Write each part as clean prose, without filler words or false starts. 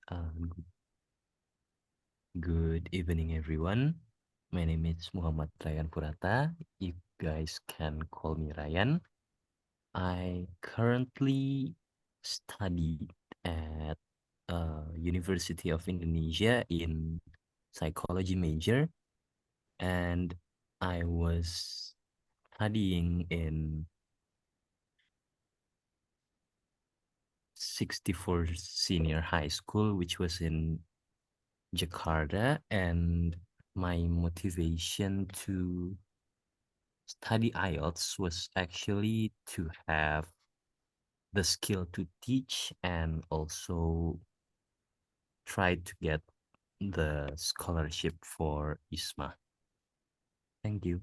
Um, Good evening, everyone. My name is Muhammad Ryan Purata. You guys can call me Ryan. I currently study at University of Indonesia in psychology major, and I was studying in 64 Senior High School, which was in Jakarta, and my motivation to study IELTS was actually to have the skill to teach and also try to get the scholarship for ISMA. Thank you.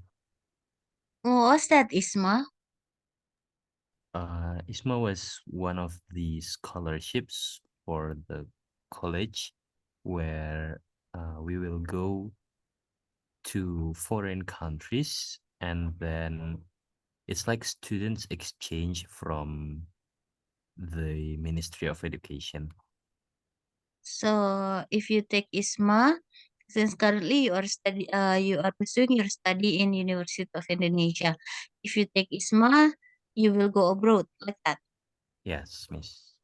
What's that, Isma? ISMA was one of the scholarships for the college where we will go to foreign countries, and then it's like students exchange from the Ministry of Education. So if you take ISMA, since currently you are pursuing your study in University of Indonesia. If you take ISMA, you will go abroad like that. Yes, Miss.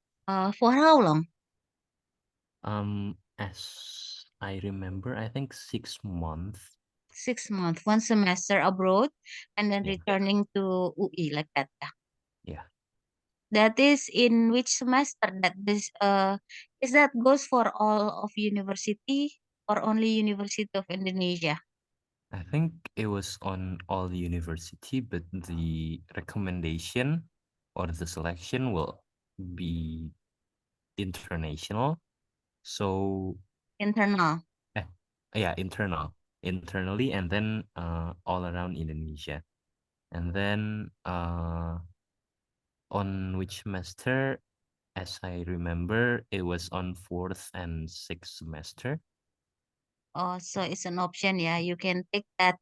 For how long? As I remember, I think 6 months. 6 months, one semester abroad, and then Yeah, returning to UI like that. Yeah. yeah. That is in which semester? That this is that goes for all of university or only University of Indonesia? I think it was on all the university, but the recommendation or the selection will be international. So, Internal. eh, yeah, internally, and then all around Indonesia. And then on which semester, as I remember, it was on fourth and sixth semester. Oh, so it's an option, yeah. You can take that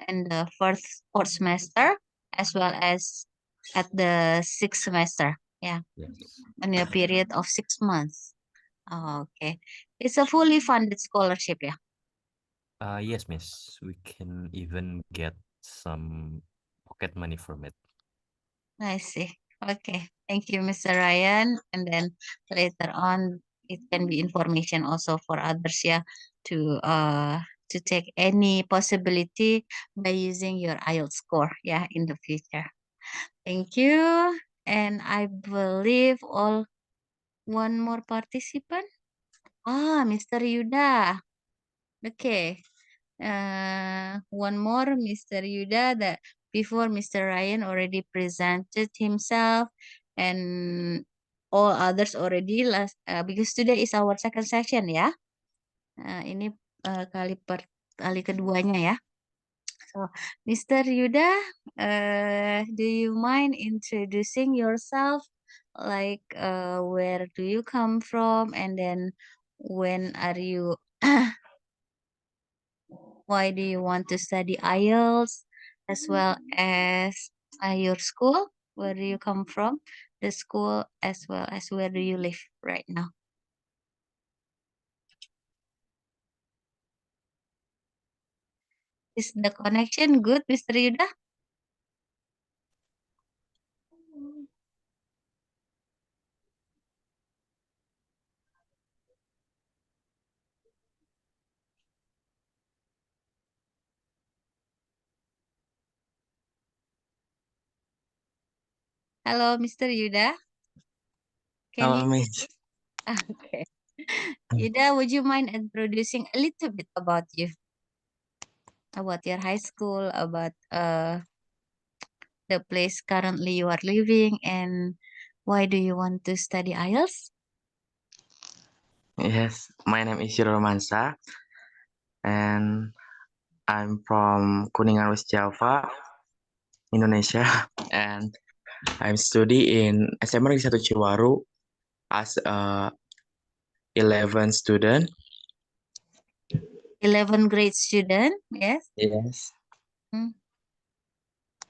in the first fourth semester as well as at the sixth semester. Yeah, Yes. in a period of 6 months. Oh, okay. It's a fully funded scholarship, yeah. Yes, miss. We can even get some pocket money from it. I see. Okay. Thank you, Mr. Ryan. And then later on, it can be information also for others, yeah, to take any possibility by using your IELTS score, yeah, in the future. Thank you. And I believe all one more participant. Ah, Mr. Yuda. Okay. One more, Mr. Yuda, that before Mr. Ryan already presented himself and all others already last because today is our second session ya. Ini kali keduanya ya. So, Mr. Yuda, do you mind introducing yourself? Like, where do you come from, and then when are you? Why do you want to study IELTS, as well as your school? Where do you come from? The school, as well as where do you live right now? Is the connection good, Mr. Yuda? Hello, Mr. Yuda. Can you? Halo, Miss. Okay. Yuda, would you mind introducing a little bit about you, about your high school, about the place currently you are living, and why do you want to study IELTS? Yes, my name is Yiro Romansa, and I'm from Kuningan, West Java, Indonesia, and I'm study in SMA Negeri 1 Ciwaru as a 11 student. 11th grade student, yes. Yes, Hmm.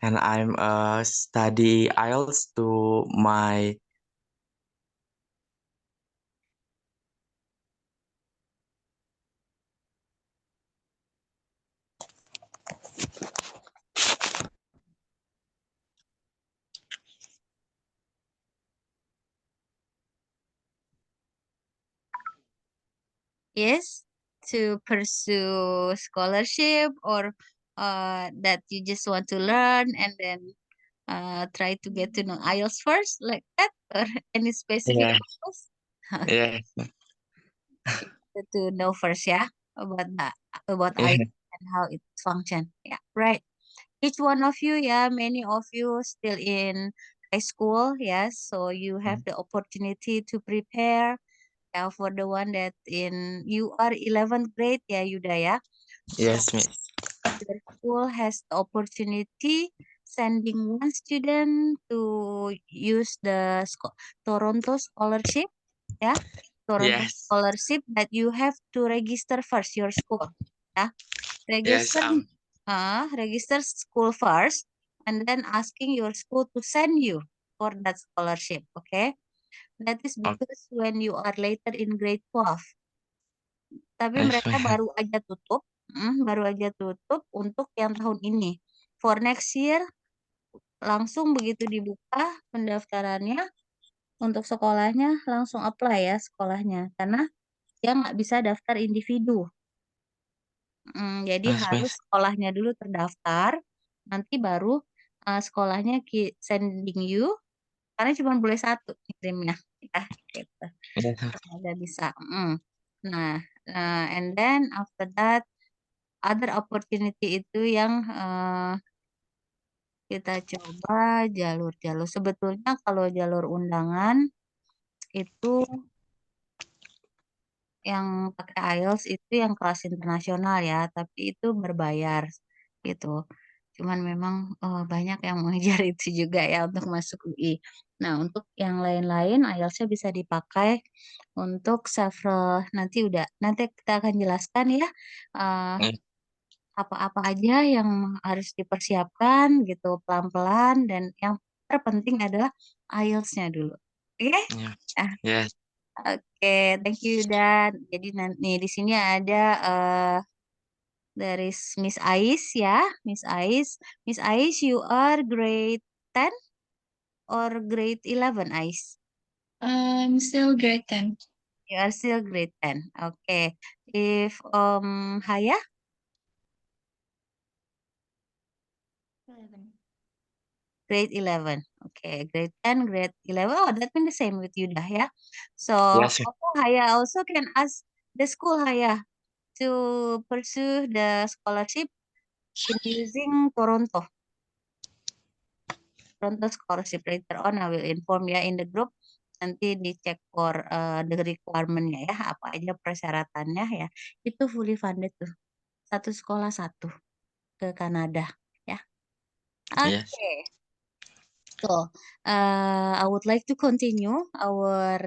and I'm study IELTS to my Yes, to pursue scholarship, or that you just want to learn and then try to get to know IELTS first, like that, or any specific Yeah, purpose? yeah, To know first, yeah, about that, about yeah, IELTS and how it function. Yeah, right. Each one of you, yeah, many of you still in high school, yes, so you have the opportunity to prepare. Yeah, for the one that you are 11th grade, yeah, Yuda, yeah. So yes, Miss. your school has the opportunity sending one student to use the Toronto scholarship, yeah, Toronto Yes, scholarship, that you have to register first your school, yeah, yes, register school first, and then asking your school to send you for that scholarship, okay? That is okay, because when you are later in grade 12, tapi yes, mereka baru aja tutup untuk yang tahun ini. For next year, langsung begitu dibuka pendaftarannya untuk sekolahnya, langsung apply ya sekolahnya, karena dia nggak bisa daftar individu. Jadi yes, harus Miss. sekolahnya dulu terdaftar, nanti baru sekolahnya sending you, karena cuma boleh satu ngirimnya, ya gitu. Yes, Nggak bisa. Nah, and then after that, other opportunity itu yang kita coba jalur-jalur. Sebetulnya kalau jalur undangan itu yang pakai IELTS itu yang kelas internasional ya, tapi itu berbayar gitu. Cuman memang banyak yang mengejar itu juga ya untuk masuk UI. Nah, untuk yang lain-lain IELTS-nya bisa dipakai untuk several, nanti kita akan jelaskan ya eh, yes, apa-apa aja yang harus dipersiapkan gitu pelan-pelan, dan yang terpenting adalah IELTS-nya dulu. Oke? yeah, Ah, yes, oke, thank you Dan. Jadi nanti di sini ada dari Miss Ais ya, Miss Ais. Miss Ais, you are grade 10 or grade 11, Ais? I'm still grade 10. You are still grade 10. Okay. If Haya? 11. Grade 11. Okay, grade 10, grade 11. Oh, that means the same with Yuda, yeah? So, yes, Haya also can ask the school, Haya, to pursue the scholarship in using Toronto scholarship. Later on, I will inform ya in the group. Nanti dicek for the requirement-nya ya, apa aja persyaratannya ya. Itu fully funded tuh. Satu sekolah satu ke Kanada ya. Oke. yes, So, I would like to continue our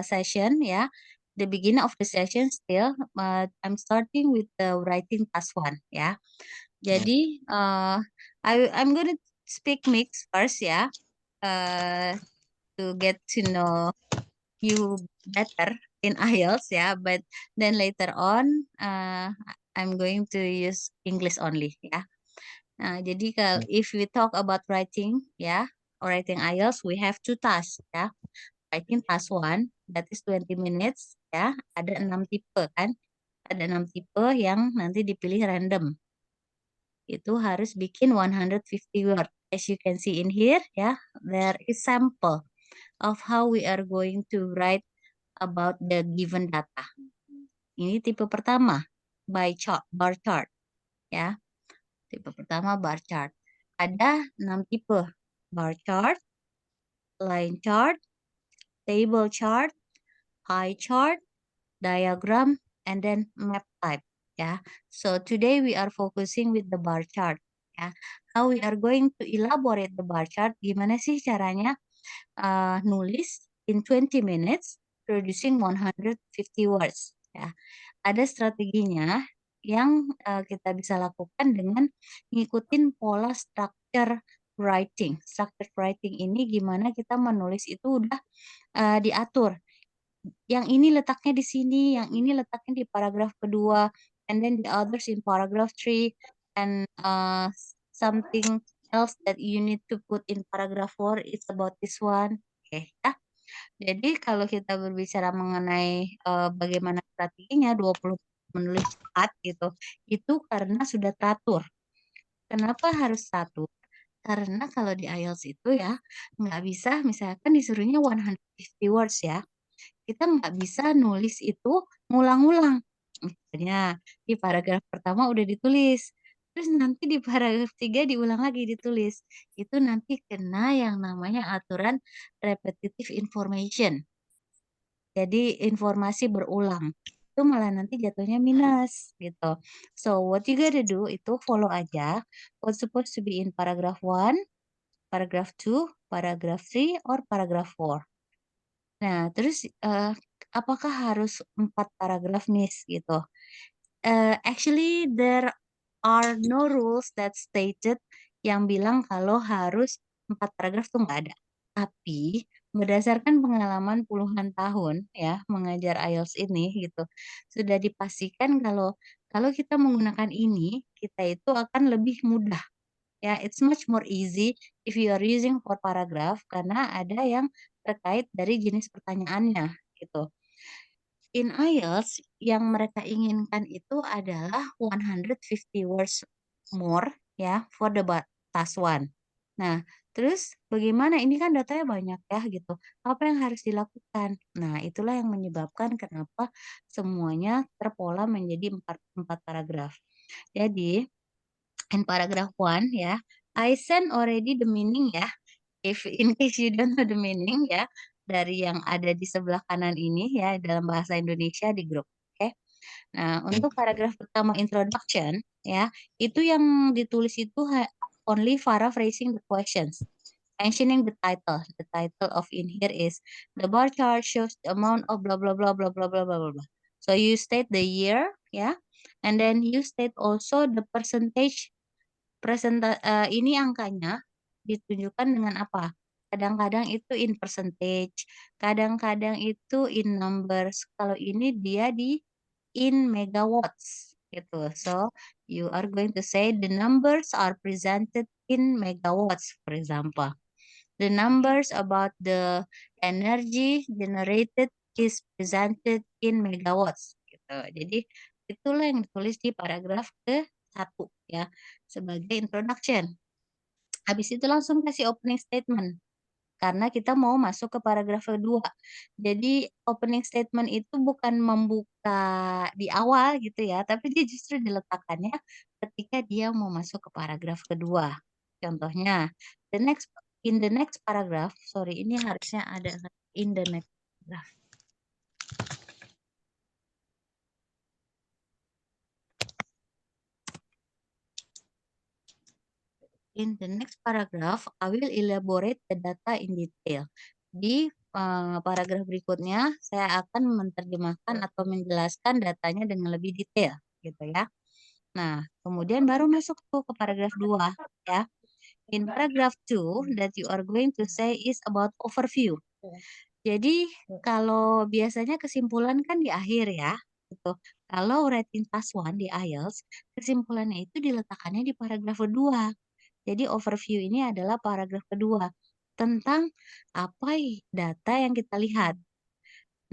session, yeah. The beginning of the session still, I'm starting with the writing task 1, yeah. Jadi, I'm gonna speak mix first, yeah, to get to know you better in IELTS, yeah. But then later on, I'm going to use English only, yeah. Nah, jadi kalau if we talk about writing, ya, writing IELTS, we have two tasks, ya. Writing task 1, that is 20 minutes, ya. Ada 6 tipe kan? Ada 6 tipe yang nanti dipilih random. Itu harus bikin 150 word. As you can see in here, ya, there is sample of how we are going to write about the given data. Ini tipe pertama, bar chart, ya. Tipe pertama bar chart. Ada 6 tipe. Bar chart, line chart, table chart, pie chart, diagram, and then map type. Ya. So today we are focusing with the bar chart. Ya. How we are going to elaborate the bar chart? Gimana sih caranya nulis in 20 minutes producing 150 words. Ya. Ada strateginya yang kita bisa lakukan dengan ngikutin pola structure writing. Structure writing ini gimana kita menulis itu udah diatur. Yang ini letaknya di sini, yang ini letaknya di paragraf kedua, and then the others in paragraph 3, and something else that you need to put in paragraph 4 is about this one. Oke, ya. Jadi kalau kita berbicara mengenai bagaimana strateginya 20 menulis cepat gitu, itu karena sudah teratur. Kenapa harus teratur? Karena kalau di IELTS itu ya, nggak bisa misalkan disuruhnya 150 words ya, kita nggak bisa nulis itu ngulang-ngulang. Misalnya di paragraf pertama udah ditulis, terus nanti di paragraf 3 diulang lagi ditulis. Itu nanti kena yang namanya aturan repetitive information. Jadi informasi berulang. Itu malah nanti jatuhnya minus gitu. So what you gotta do itu follow aja what's supposed to be in paragraph 1, paragraph 2, paragraph 3, or paragraph 4. Nah, terus apakah harus 4 paragraf Miss gitu? Actually there are no rules that stated yang bilang kalau harus 4 paragraf tuh nggak ada. Tapi berdasarkan pengalaman puluhan tahun ya mengajar IELTS ini gitu, sudah dipastikan kalau kita menggunakan ini, kita itu akan lebih mudah. Ya, it's much more easy if you are using for paragraph karena ada yang terkait dari jenis pertanyaannya gitu. In IELTS yang mereka inginkan itu adalah 150 words more ya for the task 1. Nah, terus bagaimana ini kan datanya banyak ya gitu. Apa yang harus dilakukan? Nah, itulah yang menyebabkan kenapa semuanya terpola menjadi 4 paragraf. Jadi, in paragraph 1 ya, I send already the meaning ya. If in case you don't know the meaning ya, dari yang ada di sebelah kanan ini ya dalam bahasa Indonesia di grup. Oke. Nah, untuk paragraf pertama introduction ya, itu yang ditulis itu only paraphrasing the questions. Mentioning the title. The title of in here is the bar chart shows the amount of blah blah blah blah blah blah blah blah blah. So you state the year ya, and then you state also the percentage ini angkanya ditunjukkan dengan apa? Kadang-kadang itu in percentage, kadang-kadang itu in numbers. Kalau ini dia di in megawatts gitu. So you are going to say the numbers are presented in megawatts, for example. The numbers about the energy generated is presented in megawatts gitu. Jadi itulah yang ditulis di paragraf ke-1 ya sebagai introduction. Habis itu langsung kasih opening statement karena kita mau masuk ke paragraf kedua. Jadi opening statement itu bukan membuka di awal gitu ya, tapi dia justru diletakkannya ketika dia mau masuk ke paragraf kedua. Contohnya, in the next paragraph, sorry ini harusnya ada in the next paragraph. In the next paragraph, I will elaborate the data in detail. Di paragraf berikutnya, saya akan menerjemahkan atau menjelaskan datanya dengan lebih detail, gitu ya. Nah, kemudian baru masuk tuh ke paragraf 2, ya. In paragraph 2, that you are going to say is about overview. Jadi, kalau biasanya kesimpulan kan di akhir ya, gitu. Kalau writing task 1 di IELTS, kesimpulannya itu diletakkannya di paragraf kedua. Jadi overview ini adalah paragraf kedua tentang apa data yang kita lihat.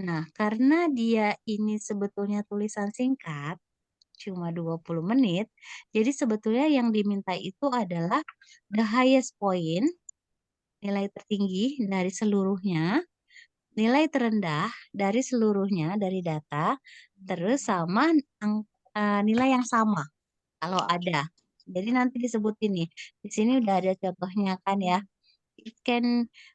Nah, karena dia ini sebetulnya tulisan singkat, cuma 20 menit, jadi sebetulnya yang diminta itu adalah the highest point, nilai tertinggi dari seluruhnya, nilai terendah dari seluruhnya dari data, terus sama nilai yang sama kalau ada. Jadi nanti disebutin nih. Di sini udah ada contohnya kan ya.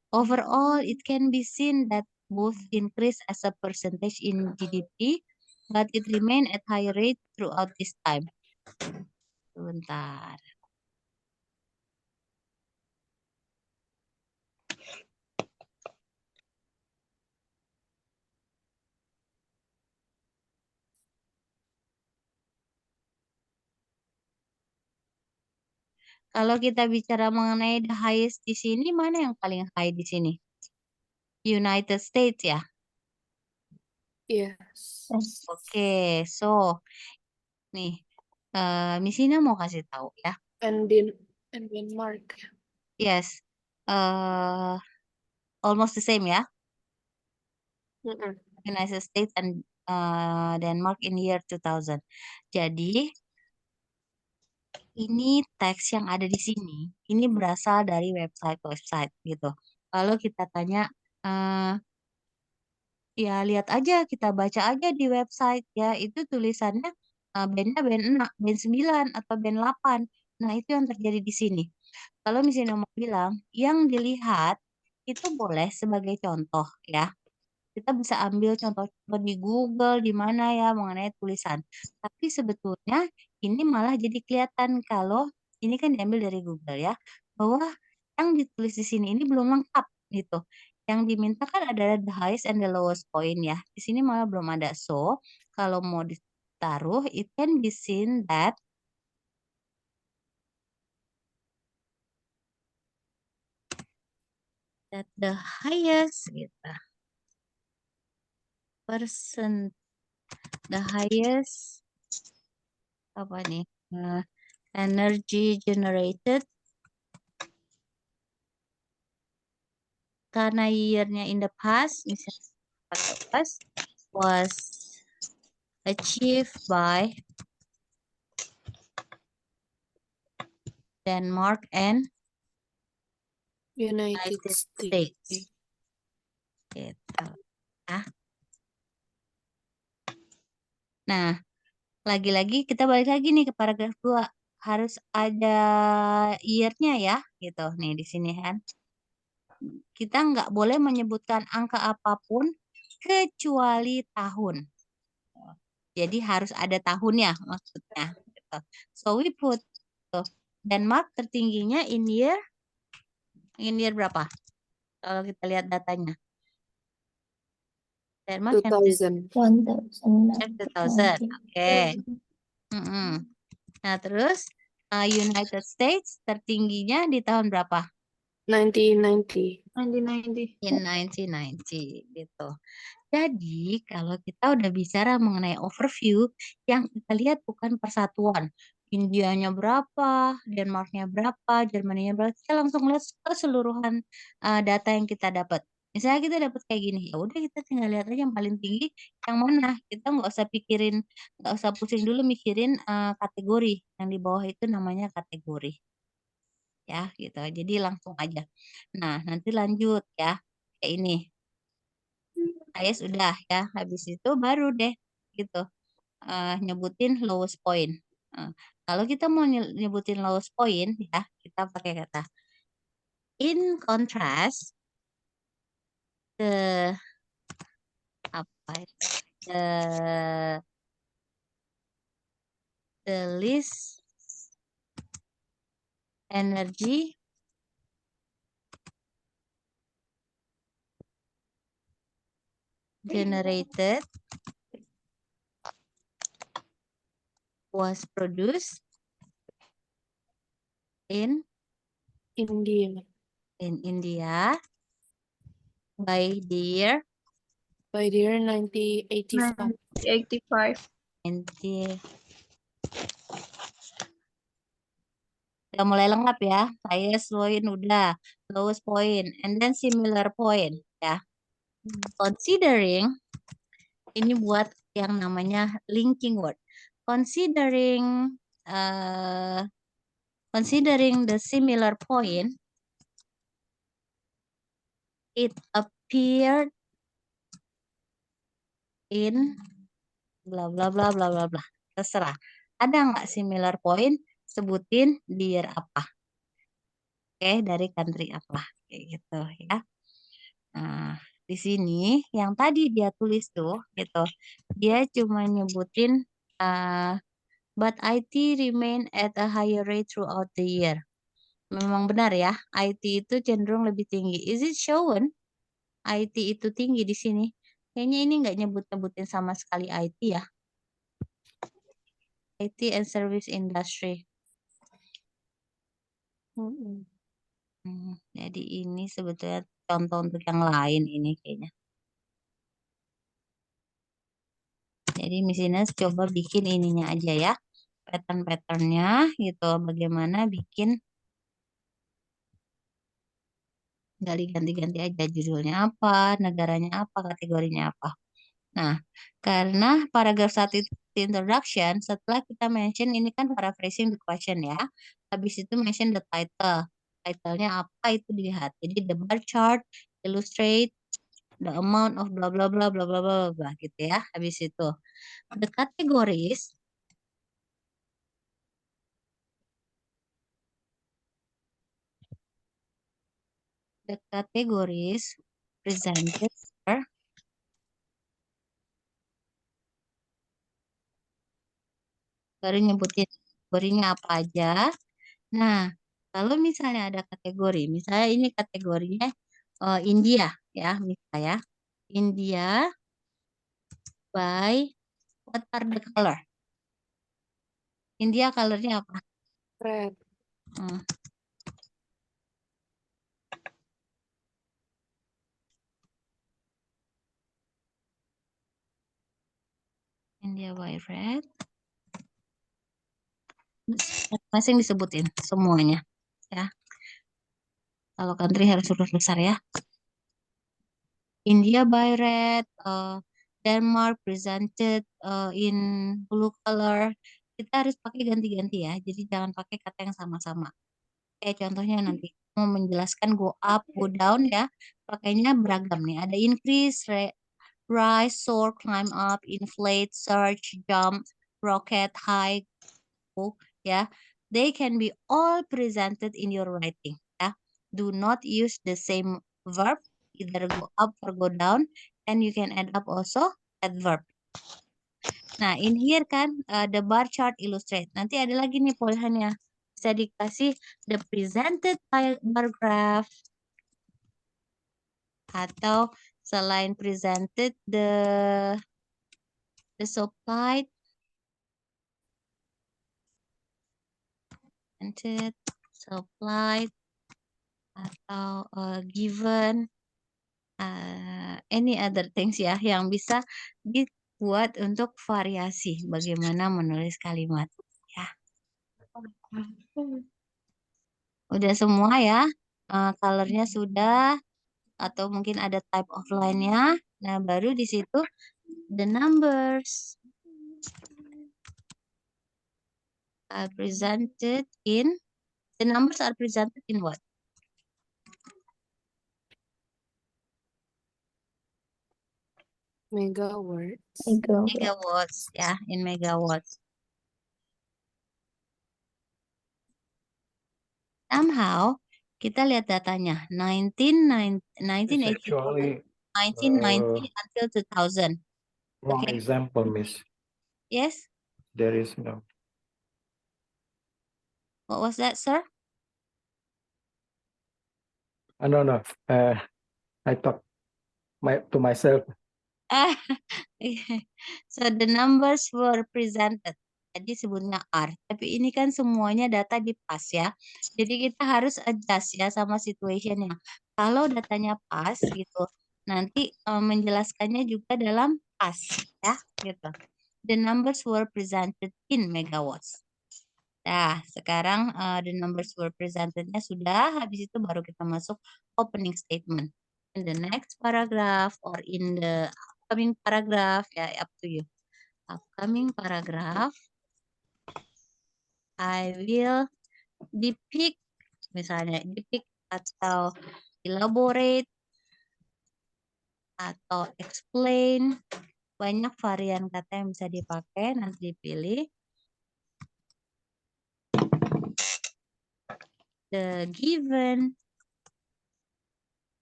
Overall it can be seen that both increase as a percentage in GDP, but it remain at high rate throughout this time. Sebentar. Kalau kita bicara mengenai the highest di sini, mana yang paling high di sini? United States ya? Yes. Oke, so nih, Misina mau kasih tahu ya. And Denmark. Yes, almost the same ya. Mm-mm. United States and Denmark in year 2000. Jadi ini teks yang ada di sini, ini berasal dari website gitu. Kalau kita tanya, ya lihat aja, kita baca aja di website ya, itu tulisannya bandnya band 6, band 9 atau band 8. Nah, itu yang terjadi di sini. Kalau misalnya mau bilang, yang dilihat itu boleh sebagai contoh ya. Kita bisa ambil contoh-contoh di Google, di mana ya mengenai tulisan. Tapi sebetulnya ini malah jadi kelihatan kalau ini kan diambil dari Google ya, bahwa yang ditulis di sini ini belum lengkap gitu. Yang diminta kan adalah the highest and the lowest point ya. Di sini malah belum ada. So, kalau mau ditaruh, it can be seen that the highest gitu. The highest apa nih? Energy generated karena year-nya in the past, misalnya was achieved by Denmark and United United States. States. Gitu. Nah, lagi-lagi kita balik lagi nih ke paragraf 2. Harus ada year-nya ya, gitu. Nih di sini kan. Kita nggak boleh menyebutkan angka apapun kecuali tahun. Jadi harus ada tahunnya maksudnya. Gitu. So we put Denmark tertingginya in year berapa? Kalau kita lihat datanya. Denmark yang 2000. 2000. Oke. Nah, terus United States tertingginya di tahun berapa? 1990. 1990. In 1990 gitu. Jadi, kalau kita udah bicara mengenai overview, yang kita lihat bukan persatuan. Indianya berapa, Denmarknya berapa, Jermaninya berapa. Kita langsung lihat keseluruhan data yang kita dapat. Misalnya kita dapat kayak gini, ya udah kita tinggal lihat aja yang paling tinggi yang mana. Kita nggak usah pikirin, nggak usah pusing dulu mikirin kategori. Yang di bawah itu namanya kategori. Ya, gitu. Jadi langsung aja. Nah, nanti lanjut ya. Kayak ini. Saya sudah ya, habis itu baru deh gitu nyebutin lowest point. Kalau kita mau nyebutin lowest point ya, kita pakai kata in contrast the apa ya, the least energy generated was produced in India. India by the year By the year 1985. 85. 90. Udah mulai lengkap ya. Highest point udah, lowest point, and then similar point ya. Considering ini buat yang namanya linking word. Considering the similar point, it appeared in bla bla bla bla bla bla. Terserah. Ada nggak similar point? Sebutin di year apa. Oke, dari country apa. Kayak gitu ya. Nah, di sini yang tadi dia tulis tuh gitu. Dia cuma nyebutin but IT remain at a higher rate throughout the year. Memang benar ya, IT itu cenderung lebih tinggi. Is it shown? IT itu tinggi di sini. Kayaknya ini nggak nyebut-nyebutin sama sekali IT ya. IT and service industry. Jadi ini sebetulnya contoh untuk yang lain ini kayaknya. Jadi misalnya coba bikin ininya aja ya. Pattern-patternnya gitu. Bagaimana bikin nggak diganti-ganti aja judulnya apa, negaranya apa, kategorinya apa. Nah, karena paragraf 1 itu introduction, setelah kita mention ini kan paraphrasing the question ya. Habis itu mention the title. Titlenya apa itu dilihat. Jadi the bar chart illustrate the amount of bla bla bla bla bla bla bla gitu ya. Habis itu the categories presented are baru nyebutin kategorinya apa aja. Nah, kalau misalnya ada kategori, misalnya ini kategorinya India ya, misalnya India by what are the color? India colornya apa? Red. Hmm. India by red. Masing disebutin semuanya ya. Kalau country harus huruf besar ya. India by red, Denmark presented in blue color. Kita harus pakai ganti-ganti ya. Jadi jangan pakai kata yang sama-sama. Kayak contohnya nanti mau menjelaskan go up, go down ya. Pakainya beragam nih. Ada increase, rise, soar, climb up, inflate, surge, jump, rocket, high, go ya. They can be all presented in your writing ya. Do not use the same verb, either go up or go down, and you can add up also adverb. Nah, in here kan the bar chart illustrate. Nanti ada lagi nih pilihannya. Bisa dikasih the presented bar graph atau selain presented the supplied supplied atau given any other things ya yang bisa dibuat untuk variasi bagaimana menulis kalimat ya. Udah semua ya, colornya sudah atau mungkin ada type of line-nya. Nah, baru di situ the numbers are presented in what? Megawatts. Megawatts ya, in megawatts. Somehow kita lihat datanya 1980 Actually 1990 until 2000. wrong Okay. example, Miss. Yes. There is no. What was that, sir? No. I talk to myself. So the numbers were presented. Jadi sebutnya are. Tapi ini kan semuanya data di past ya. Jadi kita harus adjust ya sama situationnya. Kalau datanya pas gitu, nanti menjelaskannya juga dalam past ya gitu. The numbers were presented in megawatts. Nah, sekarang the numbers were presentednya sudah. Habis itu baru kita masuk opening statement. In the next paragraph or in the upcoming paragraph, ya up to you. Upcoming paragraph, I will depict, misalnya depict atau elaborate atau explain. Banyak varian kata yang bisa dipakai, nanti dipilih. The given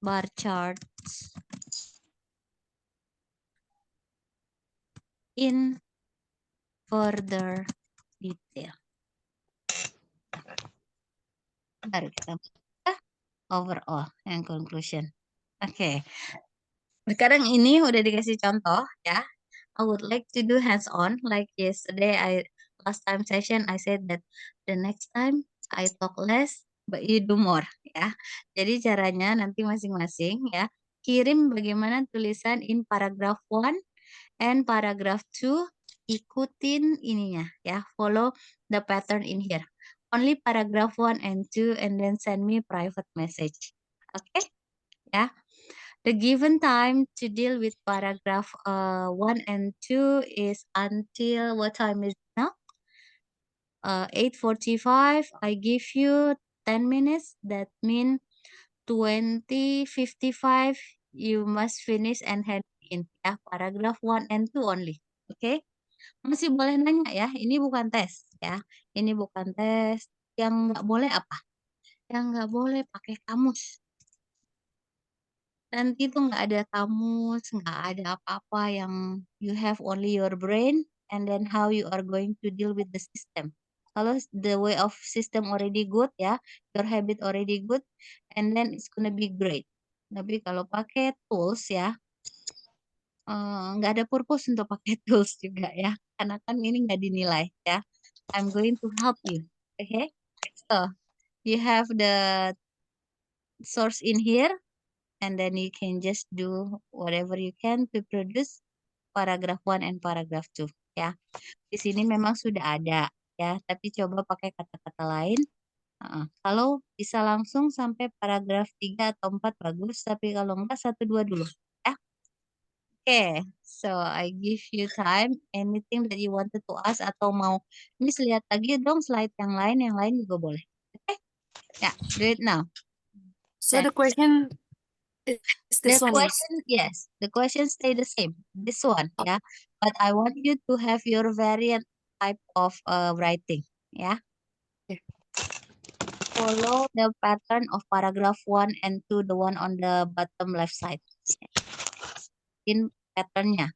bar charts in further detail. Baru kita overall and conclusion. Oke. Sekarang ini udah dikasih contoh ya. I would like to do hands-on like yesterday last time session I said that the next time I talk less but you do more ya. Jadi caranya nanti masing-masing ya kirim bagaimana tulisan in paragraph 1 and paragraph 2, ikutin ininya ya, follow the pattern in here. Only paragraph 1 and 2 and then send me private message. Oke? Ya. The given time to deal with paragraph 1 and 2 is until what time is it now? 8:45. I give you 10 minutes. That means 20:55 you must finish and hand in ya, paragraph 1 and 2 only. Oke. Masih boleh nanya ya, ini bukan tes ya. Ini bukan tes. Yang nggak boleh apa? Yang nggak boleh pakai kamus. Nanti tuh nggak ada kamus, nggak ada apa-apa, yang you have only your brain and then how you are going to deal with the system. Kalau the way of system already good ya, your habit already good, and then it's gonna be great. Tapi kalau pakai tools ya, nggak ada purpose untuk pakai tools juga ya, karena kan ini nggak dinilai ya. I'm going to help you, okay? So you have the source in here, and then you can just do whatever you can to produce paragraph 1 and paragraph 2 ya. Di sini memang sudah ada ya, tapi coba pakai kata-kata lain. Kalau bisa langsung sampai paragraf 3 atau 4 bagus, tapi kalau enggak 1 2 dulu ya. Oke, so I give you time. Anything that you wanted to ask atau mau Miss lihat lagi dong slide yang lain juga boleh. Oke? Ya, do it now. So Then the question is the this one, Miss. question, yes, the question stay the same. This one, yeah. But I want you to have your variant type of writing, yeah. Okay. Follow the pattern of paragraph 1 and 2, the one on the bottom left side. In patternnya.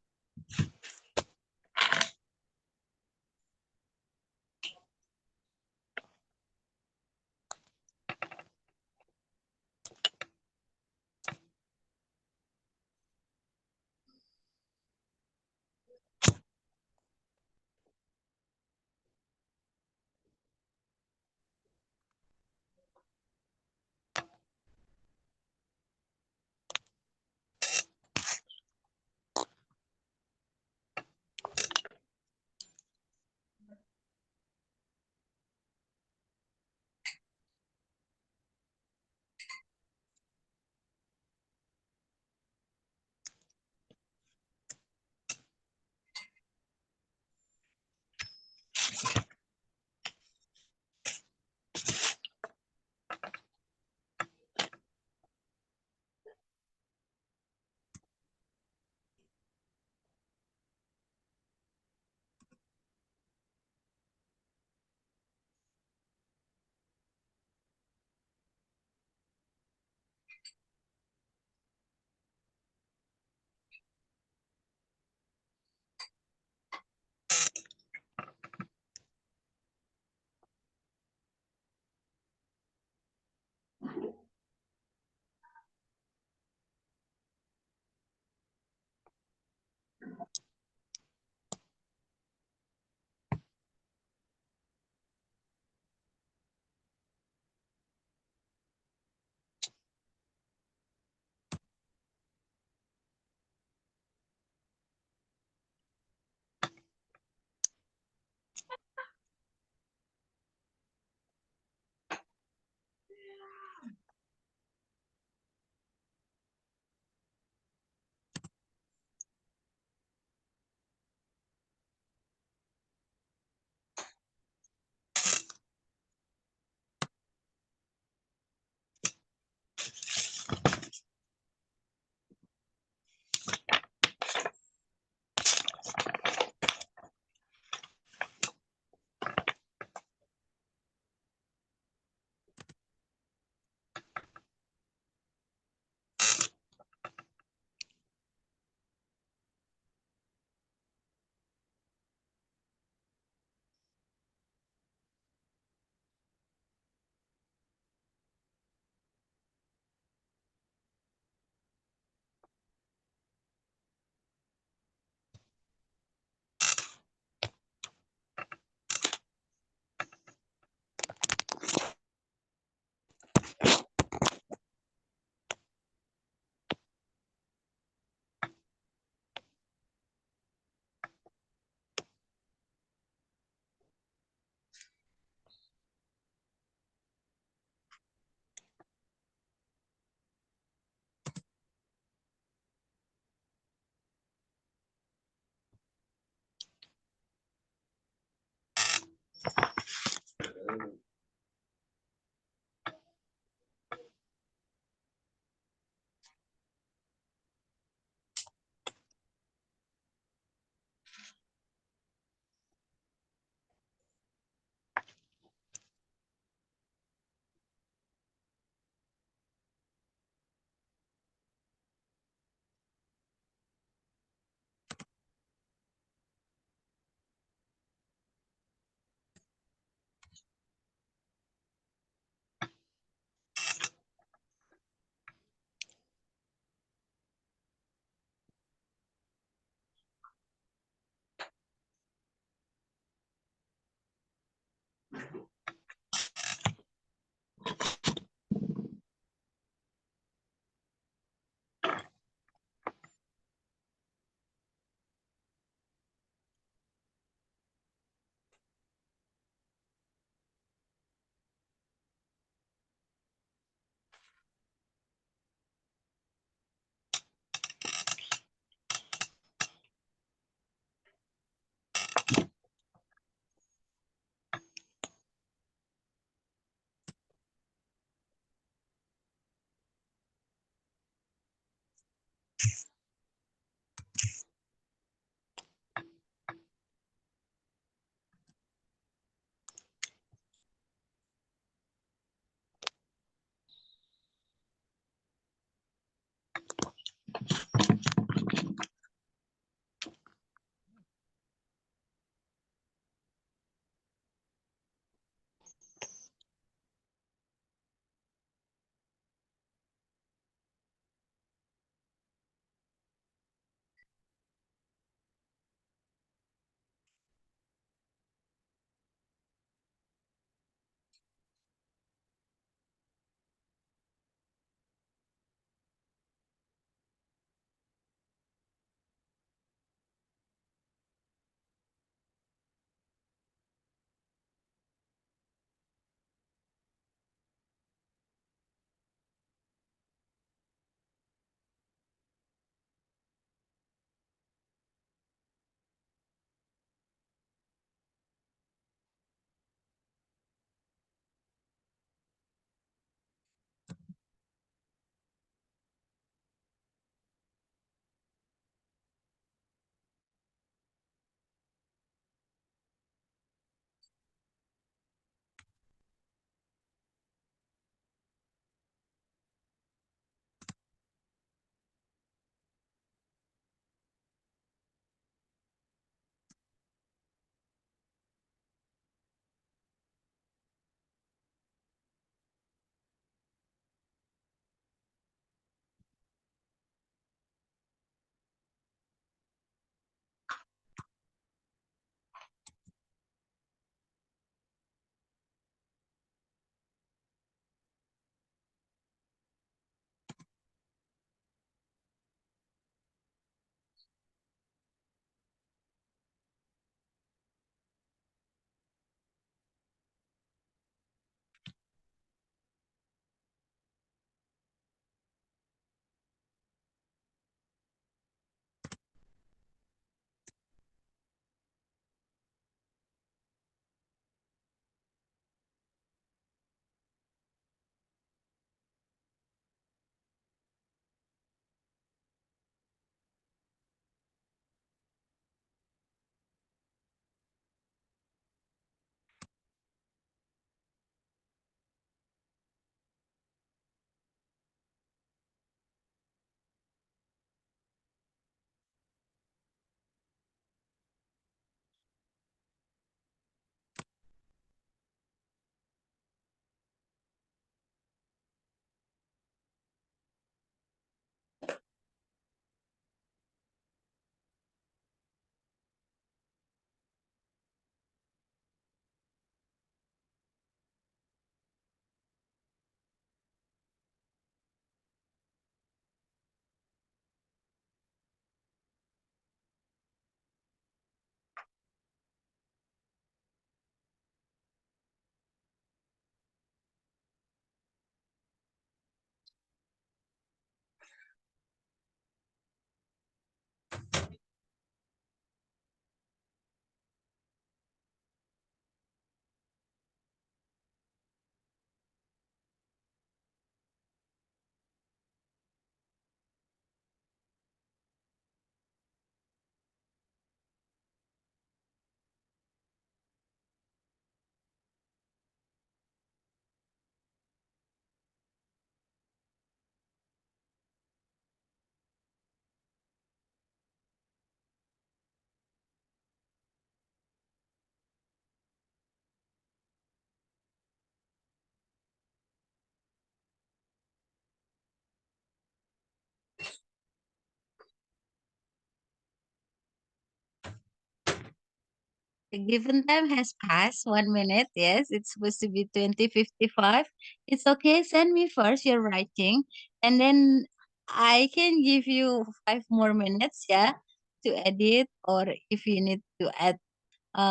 The given time has passed 1 minute. Yes, it's supposed to be 20:55. It's okay. Send me first your writing, and then I can give you 5 more minutes, yeah, to edit, or if you need to add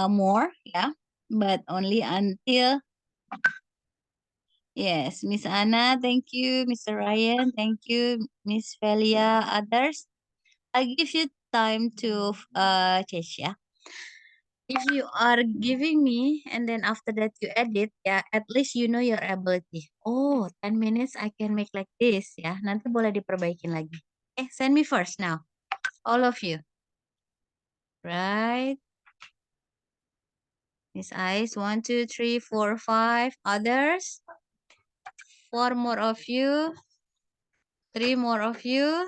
more, yeah, but only until, yes, Miss Anna, thank you, Mr. Ryan, thank you, Miss Velia, others. I give you time to change, yeah. If you are giving me and then after that you edit, ya, at least you know your ability. Oh, 10 minutes I can make like this, ya. Nanti boleh diperbaikin lagi. Send me first now. All of you. Right. Miss Ice, 1, 2, 3, 4, 5. Others? 4 more of you. 3 more of you.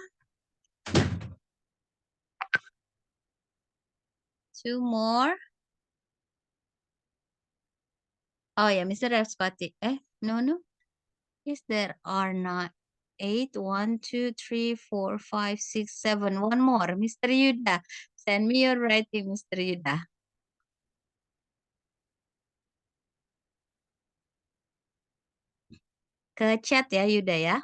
2 more. Oh ya, Mr. Raspati. No. Yes, there are not 8. 1, 2, 3, 4, 5, 6, 7. One more. Mr. Yuda. Send me your writing, Mr. Yuda. Ke chat ya, Yuda ya.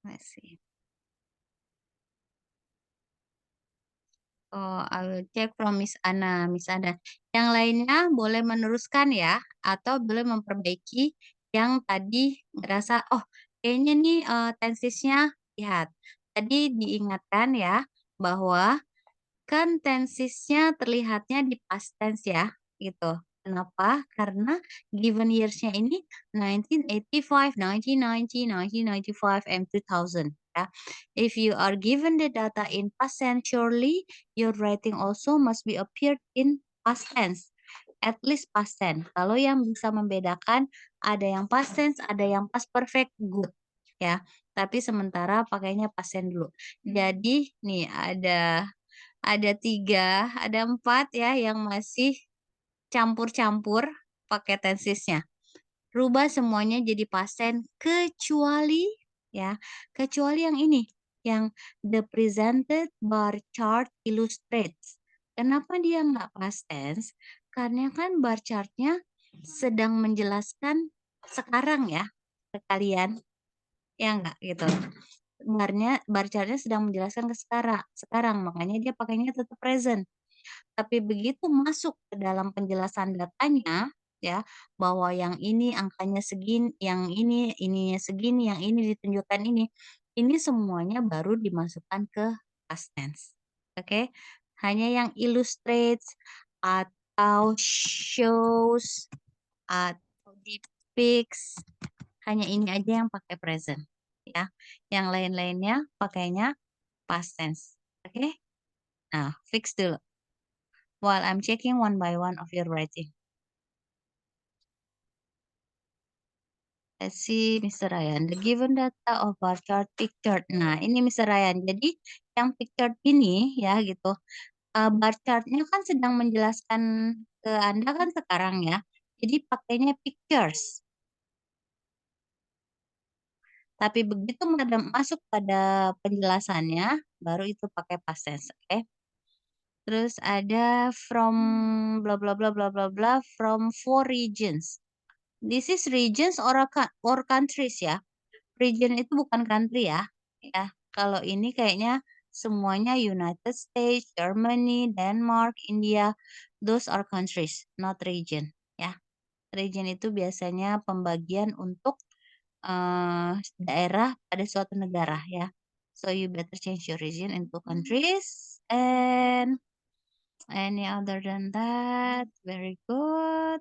Let's see. Oh, I will check from Miss Anna. Miss Anna. Yang lainnya boleh meneruskan ya, atau boleh memperbaiki yang tadi ngerasa, oh kayaknya nih tensisnya, lihat. Tadi diingatkan ya, bahwa kan tensisnya terlihatnya di past tense ya, gitu. Kenapa? Karena given years-nya ini 1985, 1990, 1995, and 2000. Ya. If you are given the data in past tense, surely your writing also must be appeared in past tense. At least past tense. Kalau yang bisa membedakan ada yang past tense, ada yang past perfect, good. Ya, tapi sementara pakainya past tense dulu. Jadi nih ada 3, ada 4 ya yang masih campur-campur pakai tensisnya. Rubah semuanya jadi past tense kecuali ya, kecuali yang ini, yang the presented bar chart illustrates. Kenapa dia nggak past tense? Karena kan bar chartnya sedang menjelaskan sekarang ya ke kalian, ya nggak gitu. Bar chartnya sedang menjelaskan ke sekarang, makanya dia pakainya tetap present. Tapi begitu masuk ke dalam penjelasan datanya, ya, bahwa yang ini angkanya segini, yang ini ininya segini, yang ini ditunjukkan ini semuanya baru dimasukkan ke past tense. Oke? Hanya yang illustrates atau shows atau depicts, hanya ini aja yang pakai present, ya. Yang lain-lainnya pakainya past tense. Oke? Nah, fix dulu. While I'm checking one by one of your writing. Let's see, Mr. Ryan. The given data of bar chart pictured. Nah, ini Mr. Ryan. Jadi, yang pictured ini, ya gitu, bar chartnya kan sedang menjelaskan ke Anda kan sekarang ya. Jadi, pakainya pictures. Tapi begitu masuk pada penjelasannya, baru itu pakai past tense. Oke? Terus ada from bla bla bla bla bla bla from 4 regions. This is regions or countries ya. Region itu bukan country ya. Ya, kalau ini kayaknya semuanya United States, Germany, Denmark, India, those are countries, not region ya. Region itu biasanya pembagian untuk daerah pada suatu negara ya. So you better change your region into countries and any other than that. Very good.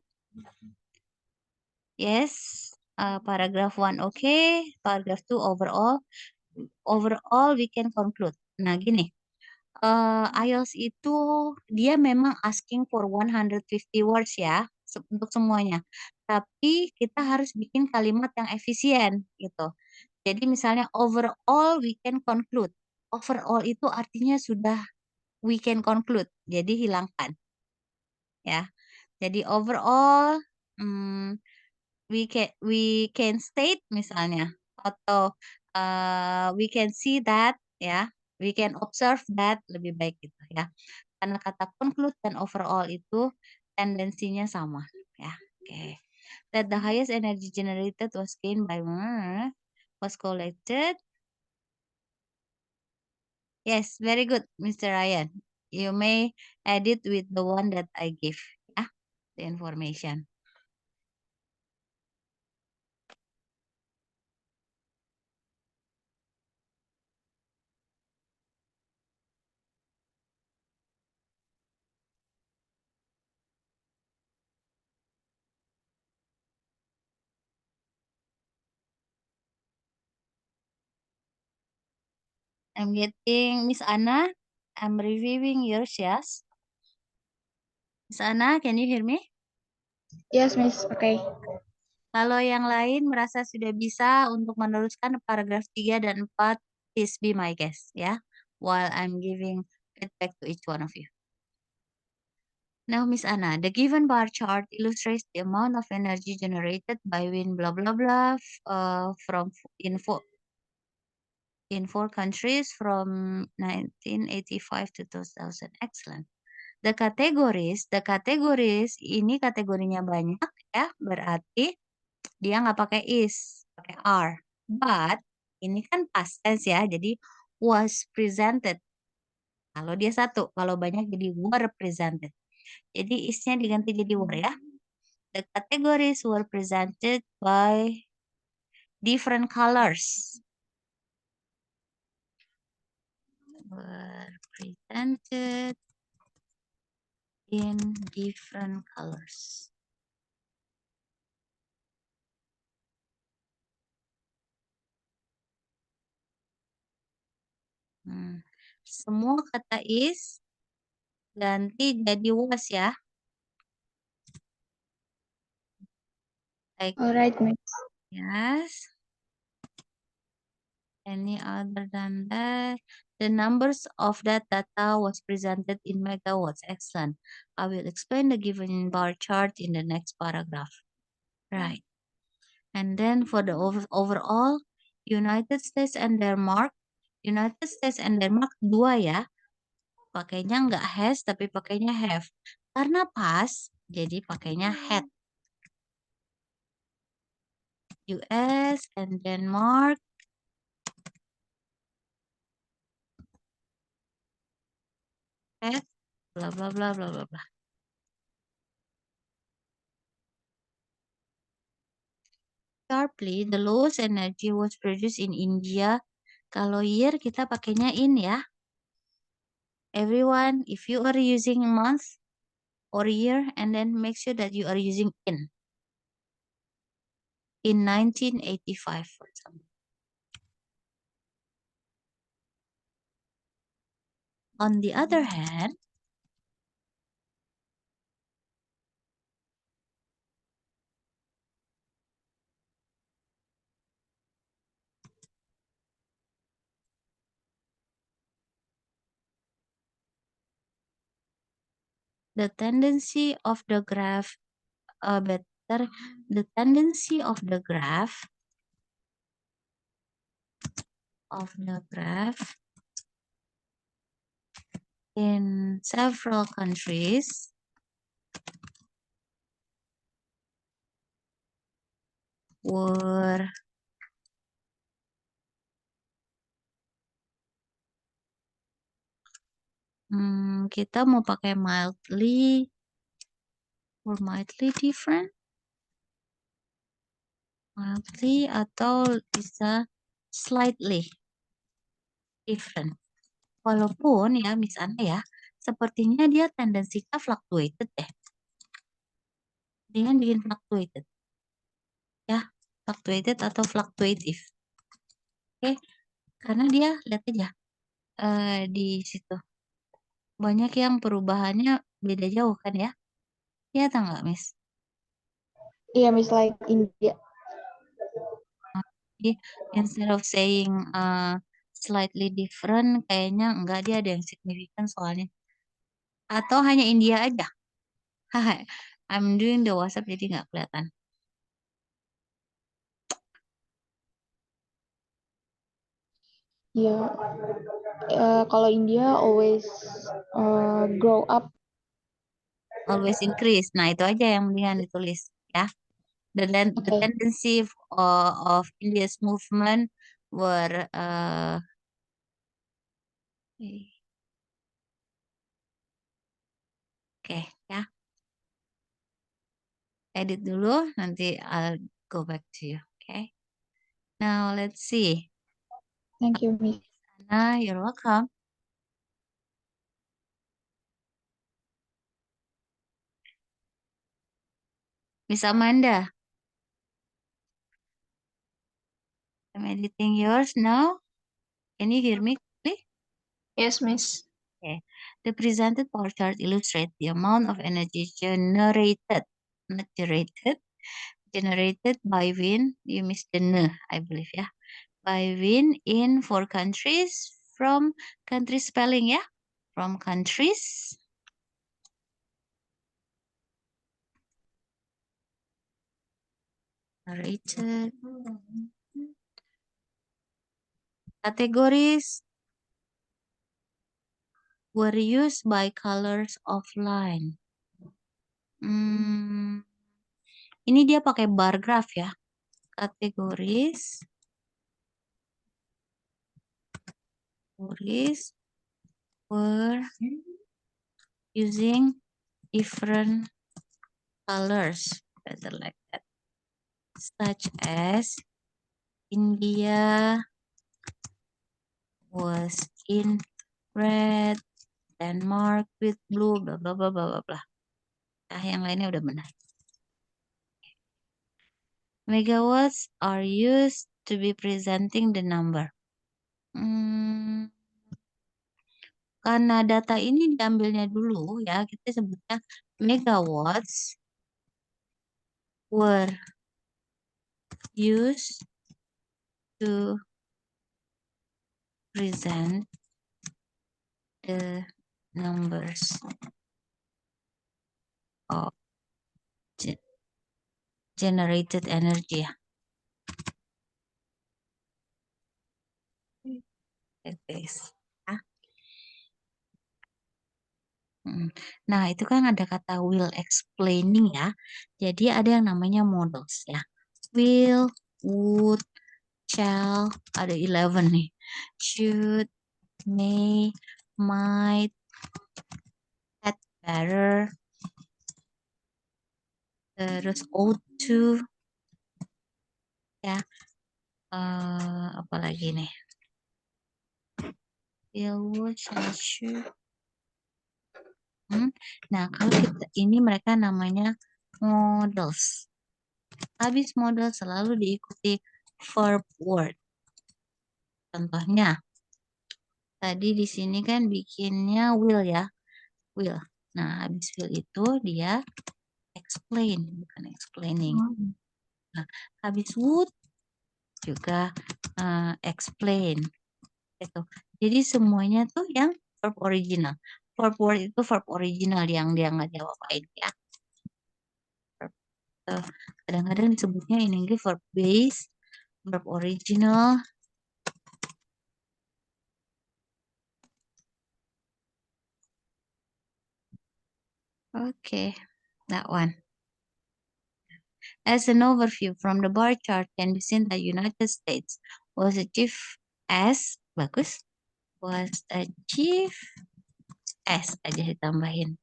Yes. Paragraph 1 okay. Paragraph 2 overall. Overall we can conclude. Nah gini. IELTS itu dia memang asking for 150 words ya untuk semuanya. Tapi kita harus bikin kalimat yang efisien gitu. Jadi misalnya overall we can conclude. Overall itu artinya sudah we can conclude. Jadi hilangkan. Ya. Jadi overall we can state misalnya atau we can see that ya. We can observe that lebih baik gitu ya. Karena kata conclude dan overall itu tendensinya sama ya. Oke. That the highest energy generated was gained by was collected. Yes, very good, Mr. Ryan. You may edit with the one that I give, ya, the information. I'm getting Miss Anna. I'm reviewing yours, yes. Miss Anna, can you hear me? Yes, Miss. Okay. Kalau yang lain merasa sudah bisa untuk meneruskan paragraf 3 dan 4, please be my guest, ya. While I'm giving feedback to each one of you. Now, Miss Anna, the given bar chart illustrates the amount of energy generated by wind blah blah blah from in four countries from 1985 to 2000. Excellent. The categories ini kategorinya banyak ya, berarti dia nggak pakai is, pakai are. But ini kan past tense ya, jadi was presented. Kalau dia satu, kalau banyak jadi were presented. Jadi is-nya diganti jadi were ya. The categories were presented by different colors. Were presented in different colors. Semua kata is ganti jadi was ya. Like, Alright, Miss. yes. Any other than that? The numbers of that data was presented in megawatts. Excellent. I will explain the given bar chart in the next paragraph. Right. And then for the overall, United States and Denmark. United States and Denmark dua ya. Pakainya nggak has tapi pakainya have. Karena pas, jadi pakainya had. US and Denmark. Had blah blah blah blah blah blah. Sharply, the lowest energy was produced in India. Kalau year kita pakainya in ya. Everyone, if you are using month or year, and then make sure that you are using in. In 1985, for example. On the other hand, the tendency of the graph the tendency of the graph in several countries were kita mau pakai mildly or mildly different, mildly atau bisa slightly different. Walaupun ya Miss Ana ya, sepertinya dia tendensinya fluctuated deh. Dengan bikin fluctuated. Ya, fluctuated atau fluctuative. Oke, karena dia lihat aja di situ. Banyak yang perubahannya beda jauh kan ya? Iya atau enggak, Miss? Iya, Miss, like India. Jadi, instead of saying slightly different, kayaknya enggak, dia ada yang signifikan soalnya. Atau hanya India aja. Haha, I'm doing the WhatsApp jadi nggak kelihatan. Iya. Kalau India always grow up. Always increase. Nah, itu aja yang mendingan ditulis ya. The Okay. tendency of India's movement were oke ya. Edit dulu, nanti I'll go back to you. Okay. Now let's see. Thank you, Miss. Anna, you're welcome. Miss Amanda. I'm editing yours now. Can you hear me clearly? Yes, Miss. Okay. The presented bar chart illustrates the amount of energy generated, not generated by wind. You missed the N, I believe, yeah. By wind in 4 countries from country spelling, yeah. From countries. Generated. Categories were used by colors of line. Ini dia pakai bar graph ya. Categories were using different colors, better like that, such as India was in red, Denmark with blue, bla bla bla bla bla bla. Nah, yang lainnya udah benar. Megawatts are used to be presenting the number. Karena data ini diambilnya dulu ya, kita sebutnya megawatts were used to present the numbers of generated energy. Like this. Nah, itu kan ada kata will explaining ya. Jadi ada yang namanya models ya. Will, would, shall, ada 11 nih. Should, may, might, had better, terus ought to, ya. Apa lagi nih? Will, would, shall, should. Nah, kalau kita ini mereka namanya models. Habis model selalu diikuti verb word. Contohnya, tadi di sini kan bikinnya will ya, will. Nah, habis will itu dia explain, bukan explaining. Nah, habis would juga explain. Gitu. Jadi semuanya tuh yang verb original. Verb word itu verb original yang dia nggak diapa-apain ya. Kadang-kadang disebutnya in English verb base, verb original. Okay, that one. As an overview from the bar chart can be seen that United States was achieved as bagus was achieved as aja ditambahin.